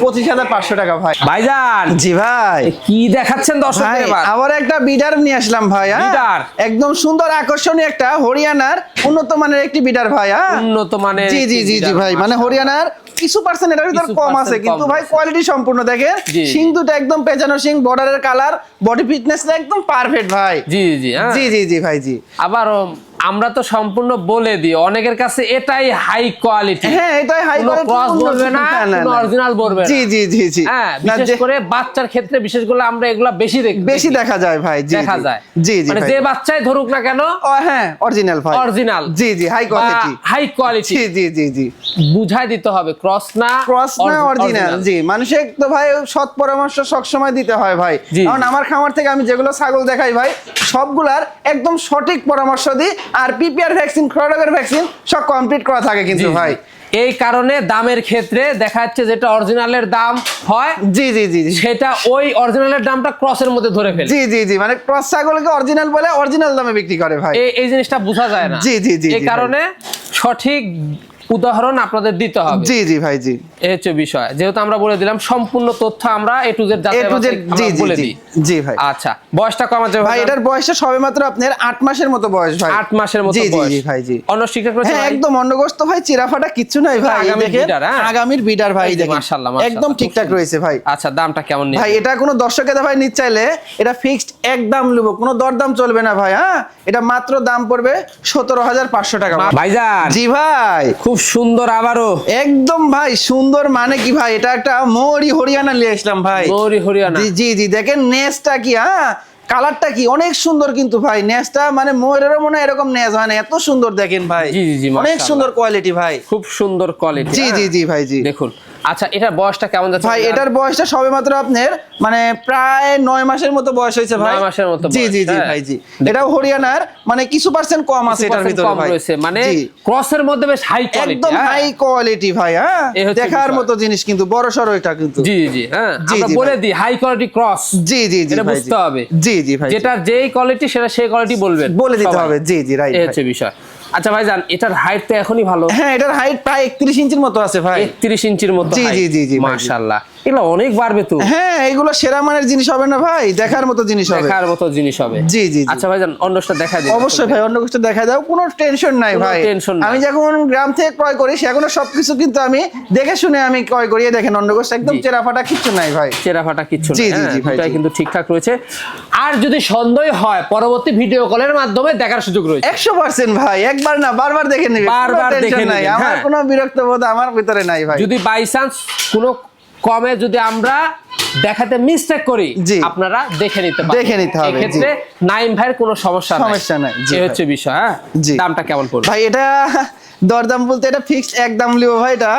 25,500 টাকা ভাই। ভাইজান জি ভাই, কি দেখাচ্ছেন ভাই দর্শকদের এবার? আবার একটা বিডার নিয়ে আসলাম ভাই। হ্যাঁ বিডার? একদম সুন্দর আকর্ষণীয় একটা হরিয়ানার উন্নত মানের একটি বিডার ভাই। হ্যাঁ উন্নত মানের জি জি জি জি ভাই, মানে হরিয়ানার কিছু পার্সেন্ট এটার ভিতর কিছু কম আছে, percent কিন্তু কম ভাই আছে। কোয়ালিটি সম্পূর্ণ। দেখেন জি। সিং দুটো একদম পেঁচানো সিং, বর্ডারের কালার, বডি ফিটনেসটা একদম পারফেক্ট ভাই। জি জি হ্যাঁ। জি জি জি ভাই, জি। আবার আমরা তো সম্পূর্ণ বলে দিই, অনেকের কাছে এটাই হাই কোয়ালিটি। হ্যাঁ এটাই হাই কোনো কোয়ালিটি, ক্রস বলবে না, কোনো অরিজিনাল বলবে না। জি জি জি জি, হ্যাঁ, না, বিশেষ করে বাচ্চার ক্ষেত্রে বিশেষ করে আমরা এগুলা বেশি দেখি, বেশি দেখা যায় ভাই। জি দেখা জি। যায়। জি জি মানে ভাই। যে বাচ্চাই ধরুক না কেন, ও হ্যাঁ অরিজিনাল ভাই, অরিজিনাল। জি জি হাই কোয়ালিটি, হাই কোয়ালিটি জি জি জি জি। বুঝাই দিতে হবে, ক্রস না ক্রস না অরিজিনাল। জি, মানুষের তো ভাই সৎ পরামর্শ সব সময় দিতে হয় ভাই। জি। কারণ আমার খামার থেকে আমি যেগুলো ছাগল দেখাই ভাই, সবগুলার একদম সঠিক পরামর্শ দিই, আর পিপিআর ভ্যাকসিন, ক্রোডাগের ভ্যাকসিন সব কমপ্লিট করা থাকে কিন্তু ভাই। এই কারণে দামের ক্ষেত্রে দেখা যাচ্ছে যেটা অরিজিনালের দাম হয়, জি জি জি জি, সেটা ওই অরিজিনালের দামটা ক্রসের মধ্যে ধরে ফেলে। জি জি জি, মানে ক্রস ছাগলকে অরিজিনাল বলে অরিজিনাল দামে বিক্রি করে ভাই। এই জিনিসটা বোঝা যায় না। জি জি জি এই জি কারণে সঠিক উদাহরণ আপনাদের দিতে হবে। জি জি ভাই, জি এই হচ্ছে বিষয়। যেহেতু আমরা বলে দিলাম সম্পূর্ণ তথ্য আমরা A to Z A to Z, জি জি বলে জি দিই। জি ভাই। আচ্ছা, বয়সটা কম আছে ভাই এটার বয়সটা সবেমাত্র আপনার 8 মাসের মতো বয়স ভাই। 8 মাসের মতো জি জি বয়স। জি ভাই, জি। অন্য শিক্ষা করেছে হ্যাঁ ভাই? একদম অন্নগ্রস্ত ভাই, চিরাফাটা কিচ্ছু নাই ভাই। আগামীর দেখেন বিডার, হ্যাঁ? আগামীর বিডার ভাই, এই যে দেখেন মাশাআল্লাহ, মাশাআল্লাহ, একদম খুব ঠিকঠাক সুন্দর। রয়েছে ভাই। আচ্ছা, দামটা কেমন নেবেন? ভাই এটা কোনো দর্শকের ভাই নিতে চাইলে এটা ফিক্সড একদম নেব, কোনো দরদাম চলবে না ভাই। হ্যাঁ, এটা মাত্র দাম পড়বে 17,500 টাকা ভাই। ভাইজান জি ভাই, খুব সুন্দর আবারও একদম ভাই সুন্দর, মানে কি ভাই, এটা একটা মৌরি হরিয়ানা নিয়ে আসলাম ভাই। মৌরি হরিয়ানা। জি জি জি, দেখেন নেসটা কি, হ্যাঁ কালারটা কি অনেক সুন্দর কিন্তু ভাই। নেসটা মানে ময়ূরেরও মনে হয় এরকম নেস হয় না, এত সুন্দর দেখেন ভাই। জি জি জি, অনেক মাশাআল্লাহ। সুন্দর কোয়ালিটি ভাই। খুব সুন্দর কোয়ালিটি। জি জি জি ভাই, জি দেখুন। আচ্ছা, এটার বয়সটা কেমন যাচ্ছে ভাই? এটার বয়সটা সবেমাত্র আপনার মানে প্রায় 9 মাসের মতো বয়স হয়েছে ভাই। 9 মাসের মতো জি বয়স, জি জি হ্যাঁ। ভাই, জি। এটাও হরিয়ানার, মানে কিছু পার্সেন্ট কম আছে এটার ভিতরে কম ভাই। রয়েছে, মানে জি। ক্রসের মধ্যে বেশ হাই কোয়ালিটি। একদম হাই কোয়ালিটি ভাই। হ্যাঁ, এই হচ্ছে দেখার বিষয়। মতো জিনিস কিন্তু, বড় সড়ো এটা কিন্তু। জি জি, হ্যাঁ, জি, আমরা জি বলে ভাই। দিই হাই কোয়ালিটি ক্রস। জি জি জি এটা ভাই, বুঝতে হবে। জি জি ভাই, যেটা যেই কোয়ালিটি সেটা সেই কোয়ালিটি বলবেন, বলে দিতে সবাই। হবে। জি জি, রাইট এই ভাই। হচ্ছে বিষয়। আচ্ছা ভাইজান, এটার হাইট তো এখনই ভালো। হ্যাঁ, এটার হাইট প্রায় 31 ইঞ্চির মতো আছে ভাই। 31 ইঞ্চির মতো জি, height। জি, জি, জি, ভাই, জি। মাশাআল্লাহ, এগুলো অনেক বাড়বে তো। হ্যাঁ, এগুলো সেরা মানের জিনিস হবে না ভাই, দেখার মতো জিনিস হবে। দেখার মতো জিনিস হবে। জি, জি, জি। আচ্ছা ভাইজান, অন্যটা দেখাই দিন। অবশ্যই ভাই, অন্য কিছু দেখা দাও, কোনো টেনশন নাই কোনো ভাই। টেনশন নাই। আমি যখন গ্রাম থেকে ক্রয় করি সেগুলো সবকিছু কিন্তু আমি দেখে শুনে আমি ক্রয় করি। এই দেখেন অন্নগোষ্ঠ একদম জি। চেরাফাটা কিচ্ছু নাই ভাই। চেরাফাটা কিচ্ছু জি, নেই, জি, হ্যাঁ, জি, ভাই, দুটাই জি। কিন্তু ঠিকঠাক রয়েছে। আর যদি সন্দেহ হয়, পরবর্তী ভিডিও কলের মাধ্যমে দেখার সুযোগ রয়েছে। 100% ভাই, একবার না বারবার দেখে নিবি, বারবার কোনো দেখে tension নাই। নিবেন, আমার হ্যাঁ। কোনো বিরক্ত বোধ আমার ভিতরে নাই ভাই। যদি বাই চান্স কোনো কমে যদি আমরা দেখাতে মিস্টেক করি, জি। আপনারা দেখে নিতে পারেন। দেখে নিতে হবে, এক্ষেত্রে নাইম ভাইয়ের কোনো সমস্যা সমস্যা নাই, জি এই ভাই। হচ্ছে বিষয়, হ্যাঁ। জি। দামটা কেমন পড়বে? ভাই এটা দরদাম বলতে এটা ফিক্সড একদম লিবো ভাই এটা।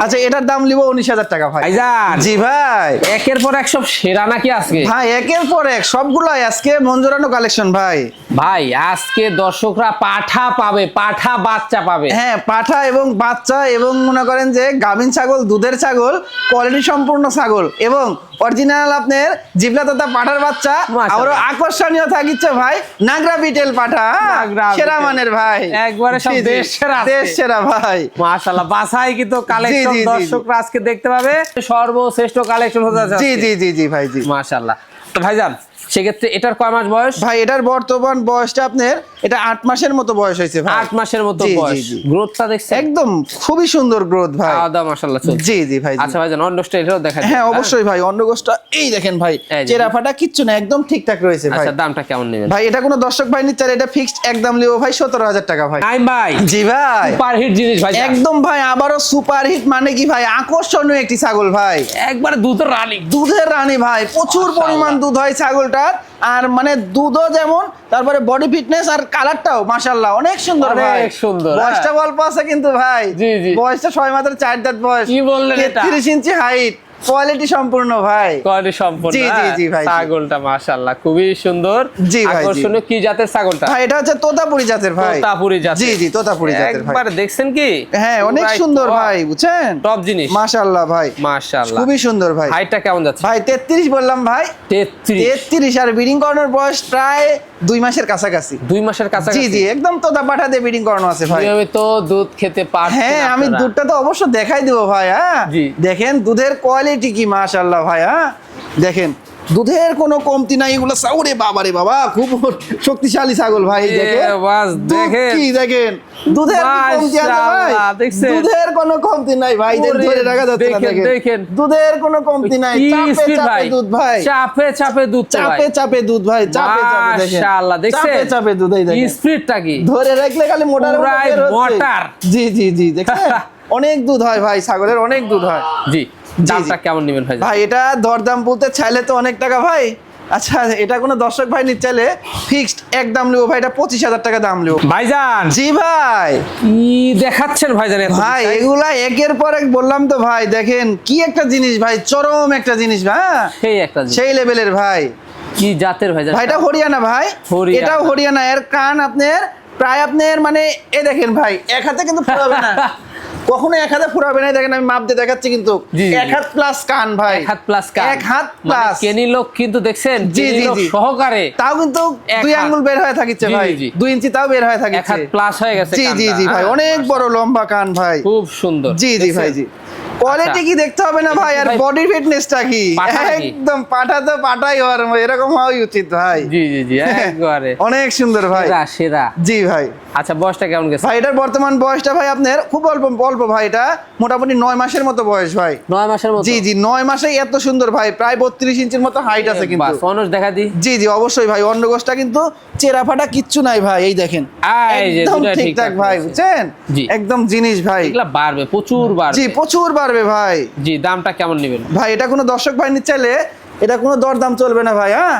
আচ্ছা, এটার দাম লিবো 19,000 টাকা ভাই। ভাইজান, জি ভাই। একের পর এক সব সেরা নাকি আজকে? ভাই একের পর এক সবগুলাই আজকে মন জোড়ানো কালেকশন ভাই। ভাই আজকে দর্শকরা পাঠা পাবে, পাঠা বাচ্চা পাবে। হ্যাঁ, পাঠা এবং বাচ্চা, এবং মনে করেন যে গাভিন ছাগল, দুধের ছাগল, কোয়ালিটি সম্পূর্ণ ছাগল, এবং অরিজিনাল আপনার জিবলা তথা পাঠার বাচ্চা। মাশাআল্লাহ। আরো আকর্ষণীয় থাকিচ্ছে ভাই নাগরা বিটেল পাঠা, নাগরা সেরা বিটেল। মানের ভাই, একবারে সব জি, জি, দেশ সেরা আছে। দেশ সেরা ভাই। মাশাআল্লাহ, বাছাই কিন্তু কালেকশন জি, জি, জি, দর্শকরা আজকে দেখতে পাবে, সর্বশ্রেষ্ঠ কালেকশন হতে যাচ্ছে জি জি জি জি ভাই, জি। মাশাআল্লাহ। তো ভাইজান, সেক্ষেত্রে এটার কয় মাস বয়স? ভাই এটার বর্তমান বয়সটা আপনার এটা 8 মাসের মতো বয়স হয়েছে ভাই। 8 মাসের মতো জি, জি, বয়স। জি। গ্রোথটা দেখছেন? একদম খুবই সুন্দর গ্রোথ ভাই। খাওয়া দাওয়া মাশাআল্লাহ চলছে। জি জি ভাই, জি। আচ্ছা ভাইজান, অন্য স্টাইলটাও দেখা হ্যাঁ অবশ্যই ভাই, অন্নগোষ্ঠটা এই দেখেন ভাই, এই যে। চেরাফাটা কিচ্ছু না, একদম ঠিকঠাক রয়েছে ভাই। আচ্ছা, দামটা কেমন নেবেন? ভাই এটা কোনো দর্শক ভাই নিতে চাইলে এটা ফিক্সড একদম লিও ভাই 17,000 টাকা ভাই। নাইম ভাই, জি ভাই, সুপার হিট জিনিস ভাই। একদম ভাই, আবারও সুপার হিট, মানে কি ভাই, আকর্ষণীয় একটি ছাগল ভাই। একবারে দুধের রানী। দুধের রানী ভাই, প্রচুর পরিমাণ দুধ হয় ছাগলটার, আর মানে দুধও যেমন, তারপরে বডি ফিটনেস আর কালারটাও মাশাআল্লাহ অনেক সুন্দর ভাই। অনেক সুন্দর, বয়সটা অল্প আছে কিন্তু ভাই। জি, জি। বয়সটা 6 মাত্র 4 দাঁত বয়স। কি বললেন এটা? 33 ইঞ্চি হাইট, কোয়ালিটি সম্পূর্ণ ভাই। কোয়ালিটি সম্পূর্ণ। জি, জি, হ্যাঁ। জি ভাই, জি। ছাগলটা মাশাআল্লাহ খুবই সুন্দর। জি ভাই, জি। আকর্ষণীয় কি জাতের ছাগলটা? ভাই এটা হচ্ছে তোতাপুরি জাতের ভাই। তোতাপুরি জাতের। জি জি, তোতাপুরি জাতের ভাই। একবার দেখছেন কি? হ্যাঁ, অনেক পুরাই সুন্দর top, ভাই, বুঝছেন? টপ জিনিস। মাশাআল্লাহ ভাই, মাশাআল্লাহ। খুবই সুন্দর ভাই। হাইটটা কেমন যাচ্ছে? ভাই 33 বললাম ভাই, 33। 33, আর ব্রিডিং করানোর বয়স প্রায় 2 মাসের কাছাকাছি। 2 মাসের জি কাছাকাছি। জি, একদম তোতা পাঠা দিয়ে ব্রিডিং করানো আছে ভাই। নিয়মিত দুধ খেতে পারছেন হ্যাঁ, আমি আপনারা। দুধটা তো অবশ্য দেখাই দিব ভাই। হ্যাঁ, জি। দেখেন দুধের কোয়ালিটি কি মাশাআল্লাহ ভাই। হ্যাঁ, দেখেন দুধের কোনো কমতি নাই। এগুলো ওরে বাবা রে বাবা, খুব শক্তিশালী ছাগল ভাই। এ দেখেন বাস, দুধ দেখেন। কি দেখেন, দুধের কি কমতি আছে ভাই? মাশাআল্লাহ, দেখছেন? দুধের কোনো কমতি নাই ভাই, ওরে, ধরে রাখা যাচ্ছে না। দেখেন, দেখেন। দেখেন দুধের কোনো কমতি নাই, কি চাপে speed চাপে ভাই? দুধ ভাই, চাপে চাপে দুধ তো ভাই। চাপে চাপে দুধ ভাই, চাপে চাপে দেখেন, মাশাআল্লাহ, দেখছেন? চাপে চাপে দুধ, এই দেখেন স্পিডটা কি? ধরে রাখলে খালি মোটার মতো পুরাই বের হচ্ছে। মোটার। জি জি জি, দেখেন অনেক দুধ হয় ভাই, ছাগলের অনেক দুধ হয়। জি, জি, দামটা জি। কেমন নেবেন ভাই? ভাই এটা দরদাম বলতে চাইলে তো অনেক টাকা ভাই। আচ্ছা, এটা কোনো দর্শক ভাই নিতে চাইলে ফিক্সড একদম লিও ভাই, এটা 25,000 টাকা দাম লিও। ভাইজান, জি ভাই। কি দেখাচ্ছেন ভাইজান? এত ভাই বিষয়? এগুলা একের পর এক বললাম তো ভাই, দেখেন কি একটা জিনিস ভাই, চরম একটা জিনিস ভাই। হ্যাঁ, সেই একটা জিনিস। সেই লেভেলের ভাই। কি জাতের ভাইজান? ভাইটা হরিয়ানা ভাই, হরিয়ানা। এটাও হরিয়ানা। এর কান আপনার প্রায় আপনার মানে এ দেখেন ভাই, এক হাতে কিন্তু পুরাবে না, কখনো এক হাতে ফুরাবে না। দেখেন আমি মাপ দিয়ে দেখাচ্ছি কিন্তু জি, জি, এক হাত প্লাস কান ভাই, এক হাত প্লাস কান, এক হাত প্লাস কেনি লোক কিন্তু দেখছেন, জি, কেনি জি, লোক জি। সহকারে তাও কিন্তু এক 2 হাত। আঙ্গুল বের হয়ে থাকিচ্ছে জি, ভাই, জি। 2 ইঞ্চি তাও বের হয়ে এক হাত থাকিচ্ছে। প্লাস হয়ে গেছে জি জি কানটা, জি ভাই, হ্যাঁ, অনেক বড় লম্বা কান ভাই, খুব সুন্দর। জি জি ভাই জি। কোয়ালিটি কি দেখতে হবে না ভাই, আর ভাই বডি ফিটনেসটা কি পাঠা নাকি? একদম পাঠা তো পাঠাই হওয়ার এরকম হওয়াই উচিত ভাই। জি জি জি, একবারে অনেক সুন্দর ভাই, সেরা সেরা। জি ভাই। আচ্ছা, বয়সটা কেমন গেছে? ভাই এটার বর্তমান বয়সটা ভাই আপনার খুব অল্প অল্প ভাই, এটা মোটামুটি 9 মাসের মতো বয়স ভাই। 9 মাসের মতো? জি জি, 9 মাসেই এত সুন্দর ভাই, প্রায় 32 ইঞ্চির মতো হাইট আছে কিন্তু। বাস, অনস দেখা দি। জি জি অবশ্যই ভাই, অন্ডকোষটা কিন্তু চেরা ফাটা কিচ্ছু নাই ভাই, এই দেখেন এই যে একদম দুটোই ঠিকঠাক ঠিকঠাক ভাই, আছে। বুঝছেন? জি। একদম জিনিস ভাই, এগুলা বাড়বে, প্রচুর বাড়বে। জি প্রচুর বাড়বে ভাই। জি, দামটা কেমন নেবেন? ভাই এটা কোনো দর্শক ভাই নিতে চাইলে এটা কোনো দরদাম চলবে না ভাই, হ্যাঁ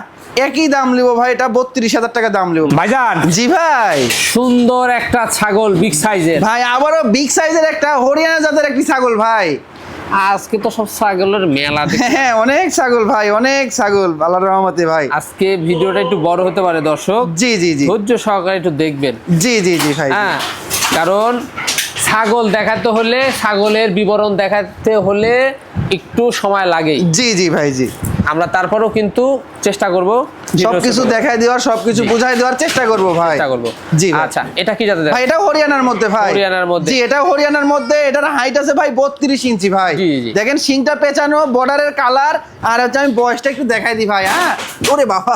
একই দাম লিবো ভাই, এটা 32,000 টাকা দাম লিবো ভাইজান, জি ভাই। সুন্দর একটা ছাগল, বিগ সাইজের। ভাই আবারও বিগ সাইজের একটা হরিয়ানা জাতের একটি ছাগল ভাই। আজকে তো সব ছাগলের মেলা দেখি। হ্যাঁ অনেক ছাগল ভাই, অনেক ছাগল আল্লাহর রহমতে ভাই। আজকে ভিডিওটা একটু বড় হতে পারে দর্শক, জি জি জি ধৈর্য সহকারে একটু দেখবেন। জি জি জি ভাই, হ্যাঁ, কারণ ছাগল দেখাতে হলে, ছাগলের বিবরণ দেখাতে হলে একটু সময় লাগেই। জি জি ভাই জি। আমরা তারপরেও কিন্তু চেষ্টা করব সবকিছু দেখাই দেওয়ার, সবকিছু বুঝাই দেওয়ার চেষ্টা করব ভাই। চেষ্টা করব। জি ভাই। আচ্ছা, এটা কি জাতের? ভাই এটা হরিয়ানার মধ্যে ভাই, হরিয়ানার মধ্যে। জি এটা হরিয়ানার মধ্যে, এটার হাইট আছে ভাই 32 ইঞ্চি ভাই। জি, জি। দেখেন শিংটা পেঁচানো, বর্ডারের কালার, আর হচ্ছে আমি বয়সটা একটু দেখাই দিই ভাই। হ্যাঁ ওরে বাবা,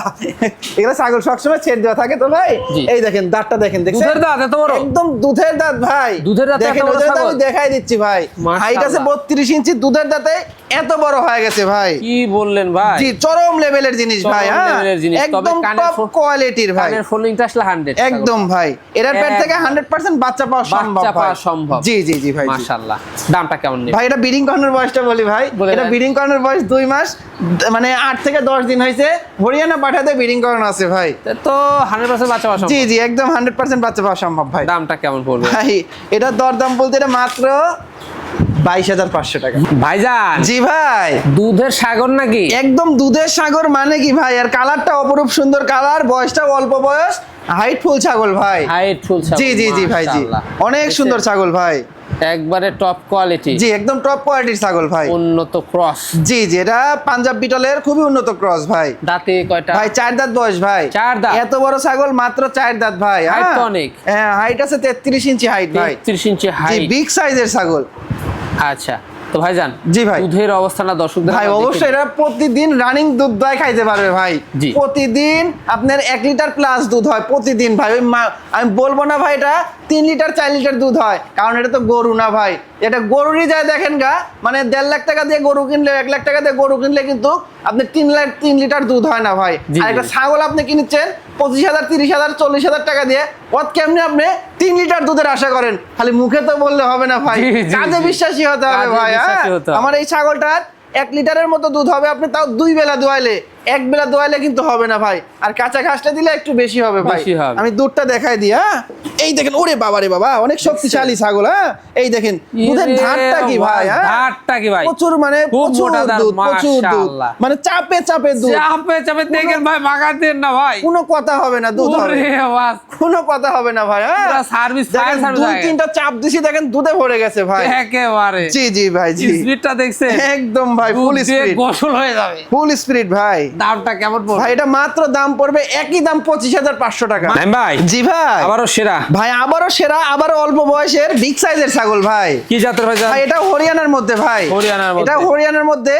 এগুলো ছাগল সবসময় ছেড়ে দেওয়া থাকে তো ভাই। জি। এই দেখেন দাঁতটা দেখেন, দেখছেন দুধের দাঁত এত বড়? একদম দুধের দাঁত ভাই, দুধের দাঁতে দেখেন এত বড় ওদের দাঁত ছাগল? আমি দেখাই দিচ্ছি ভাই। মাশাআল্লাহ। হাইট আছে 32 ইঞ্চি, দুধের দাঁতে এত বড় হয়ে গেছে ভাই। কি বললেন ভাই? জি চরম লেভেলের জিনিস চরম ভাই, হ্যাঁ লেভেলের জিনিস। তবে একদম কানের টপ কোয়ালিটির ভাই, কানের ফোল্ডিংটা আসলে 100 একদম ভাই। এটার পেট থেকে একদম। 100% বাচ্চা পাওয়া সম্ভব বাচ্চা ভাই। পাওয়া সম্ভব। জি জি জি ভাই জি। মাশাআল্লাহ। দামটা কেমন নেবেন? ভাই এটা ব্রিডিং করানোর বয়সটা বলি ভাই, বলে এটা দেন। ব্রিডিং করানোর বয়স 2 মাস, মানে 8 থেকে 10 দিন হয়েছে। হরিয়ানা পাঠাতে ব্রিডিং করানো আছে ভাই। তো 100% বাচ্চা পাওয়া জি সম্ভব। জি একদম 100% বাচ্চা পাওয়া সম্ভব ভাই। দামটা কেমন পড়বে? ভাই এটা দরদাম বলতে এটা মাত্র 22,500 টাকা। ভাইজান, জি ভাই দুধের সাগর নাকি? একদম দুধের সাগর মানে কি ভাই, আর কালারটা অপরূপ সুন্দর কালার, বয়সটাও অল্প বয়স, হাইট ফুল ছাগল ভাই। হাইট ফুল ছাগল। জি জি জি ভাই জি, মাশাআল্লাহ। অনেক সুন্দর ছাগল ভাই। একবারে টপ কোয়ালিটি। জি একদম টপ কোয়ালিটির ছাগল ভাই। উন্নত ক্রস। জি জি এটা পাঞ্জাব বিটলের খুবই উন্নত ক্রস ভাই। দাঁতে কয়টা? ভাই 4 দাঁত বয়স ভাই। 4 দাঁত? এত বড় ছাগল মাত্র 4 দাঁত ভাই। হাইট তো হ্যাঁ। অনেক। হ্যাঁ হাইট আছে 33 ইঞ্চি হাইট ভাই। 33 ইঞ্চি জি হাইট। বিগ সাইজের ছাগল। আচ্ছা, তো ভাইজান, জি ভাই। দুধের অবস্থাটা দর্শকদের ভাই আমরা অবশ্যই দেখে এটা প্রতিদিন রানিং দুধ দই খাইতে পারবে ভাই। জি। প্রতিদিন আপনার 1 লিটার প্লাস দুধ হয় প্রতিদিন ভাই। আমি বলবো না ভাই এটা 3 লিটার 4 লিটার দুধ হয়, কারণ এটা তো গরু না ভাই, এটা গরুরই যায়। দেখেন গা, মানে 1.5 লাখ টাকা দিয়ে গরু কিনলে, 1 লাখ টাকা দিয়ে গরু কিনলে কিন্তু আপনি 3 লিটার দুধ হয় না ভাই। জি, আর একটা জি। ছাগল আপনি কিনেছেন 25,000 30,000 40,000 টাকা দিয়ে, ওত কেমনে আপনি 3 লিটার দুধের আশা করেন? খালি মুখে তো বললে হবে না ভাই, জি, জি, কাজে জি। বিশ্বাসী হতে হবে কাজে ভাই। হ্যাঁ বিশ্বাসী হতে হবে। আমার এই ছাগলটার 1 লিটারের মতো দুধ হবে, আপনি তাও 2 বেলা দোয়াইলে, 1 বেলা দোয়াইলে কিন্তু হবে না ভাই। আর কাঁচা ঘাসটা দিলে একটু বেশি হবে ভাই। বেশি হবে। আমি দুধটা দেখাই দিই। হ্যাঁ এই দেখেন, ওরে বাবা রে বাবা, অনেক শক্তিশালী ছাগল। হ্যাঁ এই দেখেন দুধের ইরে ধারটা কি ভাই, হ্যাঁ ধারটা কি ভাই? প্রচুর, মানে খুব প্রচুর মোটা ধার, দুধ, প্রচুর দুধ, মাশাআল্লাহ। মানে চাপে চাপে দুধ, চাপে চাপে দেখেন ভাই, মাগাতেন না ভাই। কোনো কথা হবে না, দুধ হবে, ওরে বাস, কোনো কথা হবে না ভাই। হ্যাঁ পুরা সার্ভিস, ফায়ার দেখেন সার্ভিস 2-3টা চাপ দিছি, দেখেন দুধে ভরে গেছে ভাই। একেবারে। জি জি ভাই জি, স্পিডটা দেখছেন? একদম ভাই দুধ ফুল দিয়ে স্পিড, গোসল হয়ে যাবে। ফুল স্পিড ভাই। দামটা কেমন পড়বে? ভাই এটা মাত্র দাম পড়বে একই দাম 25,500 টাকা। নাইম ভাই, জি ভাই আবারও সেরা। ভাই আবারও সেরা, আবারও অল্প বয়সের বিগ সাইজের ছাগল ভাই। কি জাতের ভাই? ভাই এটা হরিয়ানার মধ্যে ভাই, হরিয়ানার মধ্যে। এটা হরিয়ানার মধ্যে,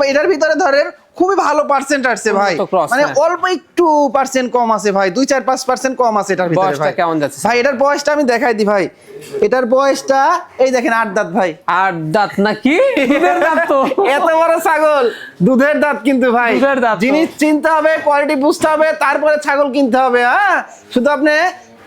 এটার ভিতরে ধরেন খুবই ভালো পার্সেন্ট আসছে ভাই, উন্নত cross, মানে হ্যাঁ। অল্প একটু পার্সেন্ট কম আছে ভাই, 2-4-5% কম আছে এটার ভিতরে বয়সটা ভাই। কেমন যাচ্ছে? ভাই এটার বয়সটা আমি দেখাই দিই ভাই, এটার বয়সটা এই দেখেন 8 দাঁত ভাই। আর দাঁত নাকি? দুধের দাঁত তো। এত বড় ছাগল, দুধের দাঁত কিন্তু ভাই। দুধের দাঁত তো। জিনিস চিনতে হবে, কোয়ালিটি বুঝতে হবে, তারপরে ছাগল কিনতে হবে। হ্যাঁ শুধু আপনি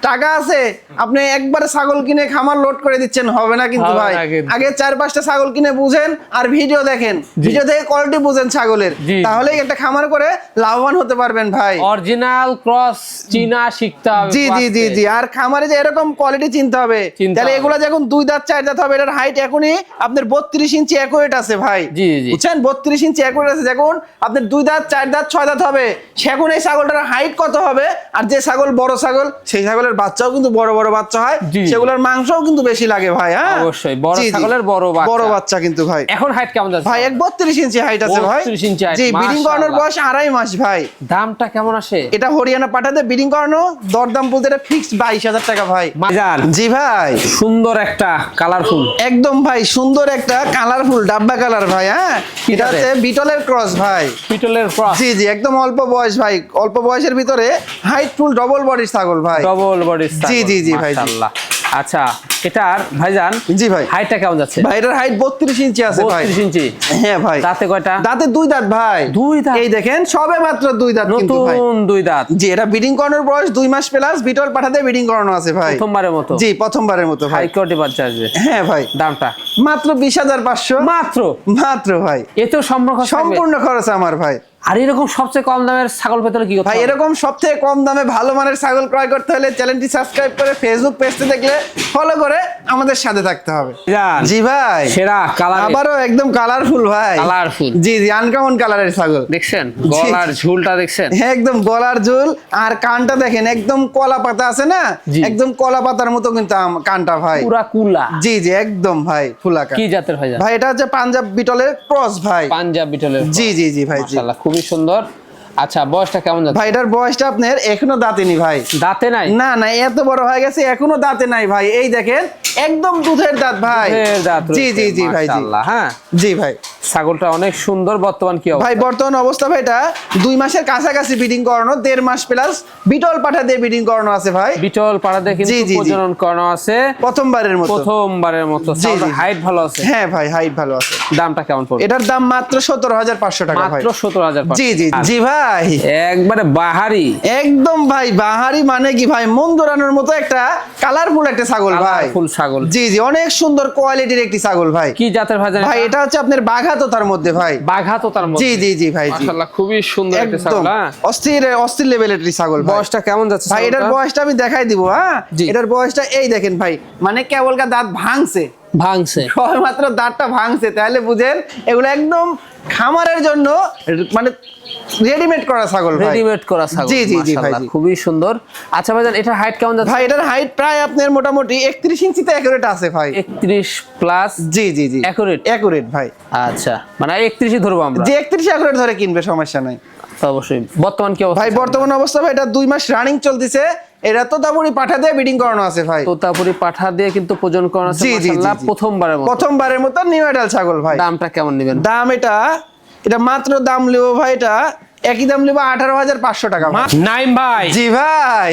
টাকা আছে, আপনি একবারে ছাগল কিনে খামার লোড করে দিচ্ছেন, হবে না কিন্তু হবে ভাই। না কিন্তু। আগে 4-5টা ছাগল কিনে বুঝেন, আর ভিডিও দেখেন, ভিডিও দেখে কোয়ালিটি বুঝেন ছাগলের, জি। তাহলেই একটা খামার করে লাভবান হতে পারবেন ভাই। অরিজিনাল ক্রস চিনা শিখতে হবে। জি জি জি জি, আর খামারে যে এরকম কোয়ালিটি চিনতে হবে, চিনতে তাহলে হবে। এগুলা যখন 2 দাঁত 4 দাঁত হবে, এটার হাইট এখনই আপনার 32 ইঞ্চি অ্যাকুরেট আছে ভাই। জি, জি। বুঝছেন 32 ইঞ্চি অ্যাকুরেট আছে, যখন আপনার 2 দাঁত 4 দাঁত 6 দাঁত হবে, সেখন এই ছাগলটার হাইট কত হবে, আর যে ছাগল বড় ছাগল সেই ছাগলের সেগুলোর বাচ্চাও কিন্তু বড় বড় বাচ্চা হয়, জি। সেগুলোর মাংসও কিন্তু বেশি লাগে ভাই। হ্যাঁ অবশ্যই বড় জি, জি। ছাগলের বড় বড় বাচ্চা কিন্তু ভাই। এখন হাইট কেমন যাচ্ছে ভাই 32 ইঞ্চি হাইট আছে ভাই। 32 ইঞ্চি height, জি, ব্রিডিং করানোর মাশাআল্লাহ। বয়স 2.5 মাস ভাই। দামটা কেমন আসে? এটা হরিয়ানা পাঠাতে ব্রিডিং করানো, দরদাম বলতে এটা ফিক্সড 22,000 টাকা ভাই। ভাইজান জি ভাই, সুন্দর একটা কালারফুল একদম ভাই সুন্দর একটা কালারফুল ডাব্বা কালার ভাই। হ্যাঁ কি এটা হচ্ছে বিটলের ক্রস ভাই। পিটলের ক্রস, জি জি, একদম অল্প বয়স ভাই, অল্প বয়সের ভিতরে হাইট ফুল ডবল বডির ছাগল ভাই। ডবল বডি জি, জি, জি, ভাই, জি। মাশাআল্লাহ। আচ্ছা, এটার ভাইজান জি ভাই, হাইটটা কেমন যাচ্ছে? ভাই এটার হাইট 32 ইঞ্চি আছে ভাই। 32 ইঞ্চি। হ্যাঁ ভাই। দাঁতে কয়টা? দাঁতে 2 দাঁত ভাই। 2 দাঁত? এই দেখেন সবে মাত্র 2 দাঁত কিন্তু ভাই। নতুন 2 দাঁত, জি, এটা ব্রিডিং করানোর বয়স 2 মাস প্লাস, বিটল পাঠাতে ব্রিডিং করানো আছে ভাই। প্রথমবারের মতো। জি, প্রথমবারের মতো ভাই। হাই কোয়ালিটি বাচ্চা আসবে। হ্যাঁ ভাই, দামটা মাত্র 20,500 মাত্র। মাত্র ভাই। এতেও সম্পর্ক থাকবে? সম্পূর্ণ খরচ আমার ভাই। আর এরকম সবচেয়ে কম দামের ছাগল পেতে হলে কি করতে ভাই হবে? এরকম সবথেকে কম দামে ভালো মানের ছাগল ক্রয় করতে হলে চ্যানেলটি সাবস্ক্রাইব করে ফেসবুক পেজটি দেখলে ফলো করে আমাদের সাথে থাকতে হবে। জান, জি ভাই, সেরা কালার, আবারও একদম কালারফুল ভাই। কালারফুল। জি জি, আনকমন কালারের ছাগল দেখছেন গলার ঝুলটা দেখছেন? একদম গলার ঝুল, আর কানটা দেখেন একদম কলা পাতা আছে না, জি। একদম কলা পাতার মতো কিন্তু কানটা ভাই। পুরা কুলা। জি জি, একদম ভাই ফুলা কান। কি জাতের ভাইজান? ভাই এটা হচ্ছে পাঞ্জাব বিটলের ক্রস ভাই। পাঞ্জাব বিটলের। জি জি জি ভাই, জি। মাশাআল্লাহ, খুবই সুন্দর। আচ্ছা, বয়সটা কেমন যাচ্ছে? ভাই এটার বয়সটা আপনার এখনো দাঁতেনি ভাই। দাঁতে নাই? না না, এত বড় হয়ে গেছে এখনো দাঁতে নাই ভাই। এই দেখেন একদম দুধের দাঁত ভাই। দুধের দাঁত জি রয়েছে, জি জি ভাই, জি। মাশাআল্লাহ। হ্যাঁ, জি ভাই। ছাগলটা অনেক সুন্দর। বর্তমান কি অবস্থা? ভাই বর্তমান অবস্থা ভাই এটা 2 মাসের কাছাকাছি ব্রিডিং করানো, 1.5 মাস প্লাস বিটল পাঠা দিয়ে ব্রিডিং করানো আছে ভাই। বিটল পাড়াতে কিন্তু জি, জি, জি। প্রজনন করানো আছে প্রথমবারের মতো। প্রথমবারের মতো। জি, জি। হাইট ভালো আছে। হ্যাঁ ভাই, হাইট ভালো আছে। দামটা কেমন পড়বে? এটার দাম মাত্র 17,500 টাকা ভাই। মাত্র 17,000। জি জি জি ভাই, একবারে বাহারি। একদম ভাই বাহারি মানে কি ভাই, মন দোরানোর মতো একটা কালারফুল একটা ছাগল ভাই। ফুল ছাগল। জি জি, অনেক সুন্দর কোয়ালিটির একটি ছাগল ভাই। কি জাতের ভাই জানেন? ভাই এটা হচ্ছে আপনার বাঘাতোতার মধ্যে ভাই। বাঘা তো তার মধ্যে। জি জি জি ভাই, জি। মাশাআল্লাহ, খুবই সুন্দর একটা একদম ছাগল। হ্যাঁ, অস্থির অস্থির লেভেলের একটি ছাগল ভাই। বয়সটা কেমন যাচ্ছে ভাই এটার ছাগলটার? বয়সটা আমি দেখাই দিব। হ্যাঁ, জি। এটার বয়সটা এই দেখেন ভাই, মানে কেবলকা দাঁত ভাঙছে, ভাঙছে। সবে মাত্র দাঁতটা ভাঙছে, তাহলে বুঝেন এগুলো একদম খামারের জন্য মানে রেডিমেড করা ছাগল ভাই। রেডিমেড করা ছাগল। জি জি জি ভাই, মাশাআল্লাহ, জি। খুবই সুন্দর। আচ্ছা ভাইজান, এটা হাইট কেমন যাচ্ছে? ভাই এটার হাইট প্রায় আপনার মোটামুটি 31 ইঞ্চিতে অ্যাকুরেট আছে ভাই। 31 প্লাস। জি জি জি, Accurate? অ্যাকুরেট ভাই। আচ্ছা, মানে 31ই ধরবো আমরা। যে 31 অ্যাকুরেট ধরে কিনবে সমস্যা নাই তো অবশ্যই। বর্তমান কি অবস্থা? ভাই বর্তমান অবস্থা ভাই এটা 2 মাস রানিং চলতেছে। এটা তো দাবুরি পাঠা দিয়ে ব্রিডিং করানো আছে ভাই। তোতাপুরি পাঠা দিয়ে কিন্তু প্রজনন করানো আছে। জি, জি, জি, মাশাআল্লাহ, জি। প্রথমবারের মতো। প্রথমবারের মতো নিউ এডাল ছাগল ভাই। দামটা কেমন নেবেন? দাম এটা মাত্র দাম লিবো ভাই, এটা একই দাম লিবো 18,500 টাকা ভাই। নাইম ভাই, জি ভাই,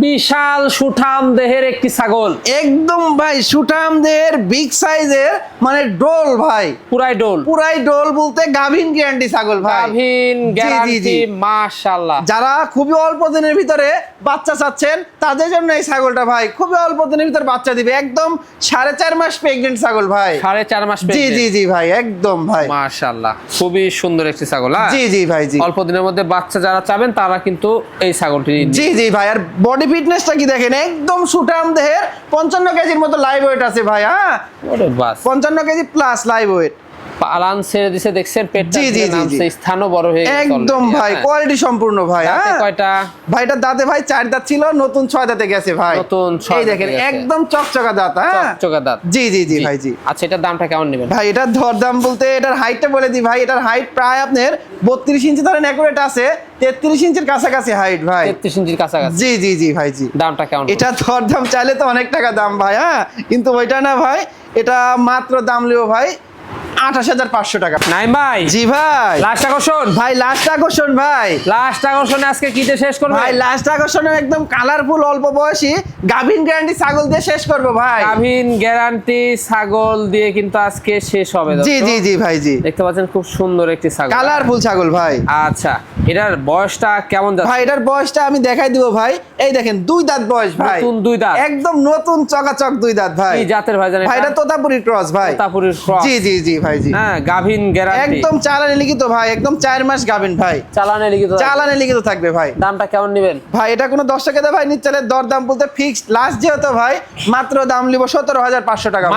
বিশাল সুঠাম দেহের একটি ছাগল। একদম ভাই সুঠামদের বিগ সাইজের, মানে ডোল ভাই, পুরাই ডোল। পুরাই ডোল বলতে গাভিন গ্যারান্টি ছাগল ভাই। গাভিন জি, জি, গ্যারান্টি। জি। মাশাআল্লাহ। যারা খুবই অল্প দিনের ভিতরে বাচ্চা চাচ্ছেন তাদের জন্য এই ছাগলটা ভাই খুবই অল্প দিনের ভিতরে বাচ্চা দিবে। একদম 4.5 মাস প্রেগনেন্ট ছাগল ভাই। 4.5 মাস জি pregnant। জি জি ভাই, একদম ভাই। মাশাআল্লাহ, খুবই সুন্দর একটি ছাগল। হ্যাঁ, জি জি ভাই, জি। অল্প দিনের মধ্যে বাচ্চা যারা চাবেন তারা কিন্তু এই ছাগলটি নিন। জি জি ভাই, আর বডি ফিটনেসটা কি দেখেন, একদম সুঠাম দেহের, 55 কেজির মতো লাইভ ওয়েট আছে ভাই। হ্যাঁ, ওরে বাস, 55 কেজি প্লাস লাইভ ওয়েট। পালান ছেড়ে দিছে, দেখছেন পেটটা জি, জি, দিয়ে জি, নামছে, জি। স্থানও বড় হয়ে গেছে একদম already, ভাই হ্যাঁ। কোয়ালিটি সম্পূর্ণ ভাই। দাঁতে হ্যাঁ, কয়টা? ভাইটার দাঁতে ভাই 4 দাঁত ছিল, নতুন 6 দাঁতে গেছে ভাই। নতুন 6 এই দেখেন দাঁতে গেছে। একদম চকচকা দাঁত। হ্যাঁ, চকচকা দাঁত। জি জি জি ভাই, জি। আচ্ছা, এটার দামটা কেমন নেবেন? ভাই এটার দরদাম বলতে এটার হাইটটা বলে দিই ভাই। এটার হাইট প্রায় আপনার 32 ইঞ্চি ধরেন অ্যাকুরেট আছে, 33 ইঞ্চির কাছাকাছি হাইট ভাই। 33 ইঞ্চির কাছাকাছি। জি জি জি ভাই, জি। দামটা কেমন? এটা দরদাম চাইলে তো অনেক টাকা দাম ভাই। হ্যাঁ, কিন্তু ওইটা না ভাই, এটা মাত্র দাম লিও ভাই 28,500 টাকা। নাইম ভাই, জি ভাই। লাস্ট আকর্ষণ। ভাই লাস্ট আকর্ষণ ভাই। লাস্ট আকর্ষণে আজকে কিতে শেষ করবে? ভাই লাস্ট আকর্ষণে একদম কালারফুল অল্প বয়সী গাভিন গ্যারান্টি ছাগল দিয়ে শেষ করবো ভাই। গাভিন গ্যারান্টি ছাগল দিয়ে কিন্তু আজকে শেষ হবে। জি জি জি ভাই, জি। দেখতে পাচ্ছেন খুব সুন্দর একটি ছাগল। কালারফুল ছাগল ভাই। আচ্ছা, এটার বয়সটা কেমন যাচ্ছে? ভাই এটার বয়সটা আমি দেখাই দিব ভাই। এই দেখেন 2 দাঁত বয়স ভাই। নতুন 2 দাঁত। একদম নতুন চকাচক 2 দাঁত ভাই। কি জাতের ভাই জানেন? ভাই এটা তোতাপুরির ক্রস ভাই। তোতাপুরির ক্রস। জি জি জি ভাই, জি। হ্যাঁ, গাভিন গ্যারান্টি। একদম চালানে লিখিত ভাই, একদম 4 মাস গাভিন ভাই। চালানে লিখিত। চালানে লিখিত থাকবে ভাই। দামটা কেমন নেবেন? ভাই এটা কোনো দর্শকের ভাই নিচ্ছে দর দাম বলতে ফিক্সড লাস্ট যেহেতু ভাই মাত্র দাম লিব 17,500 টাকা।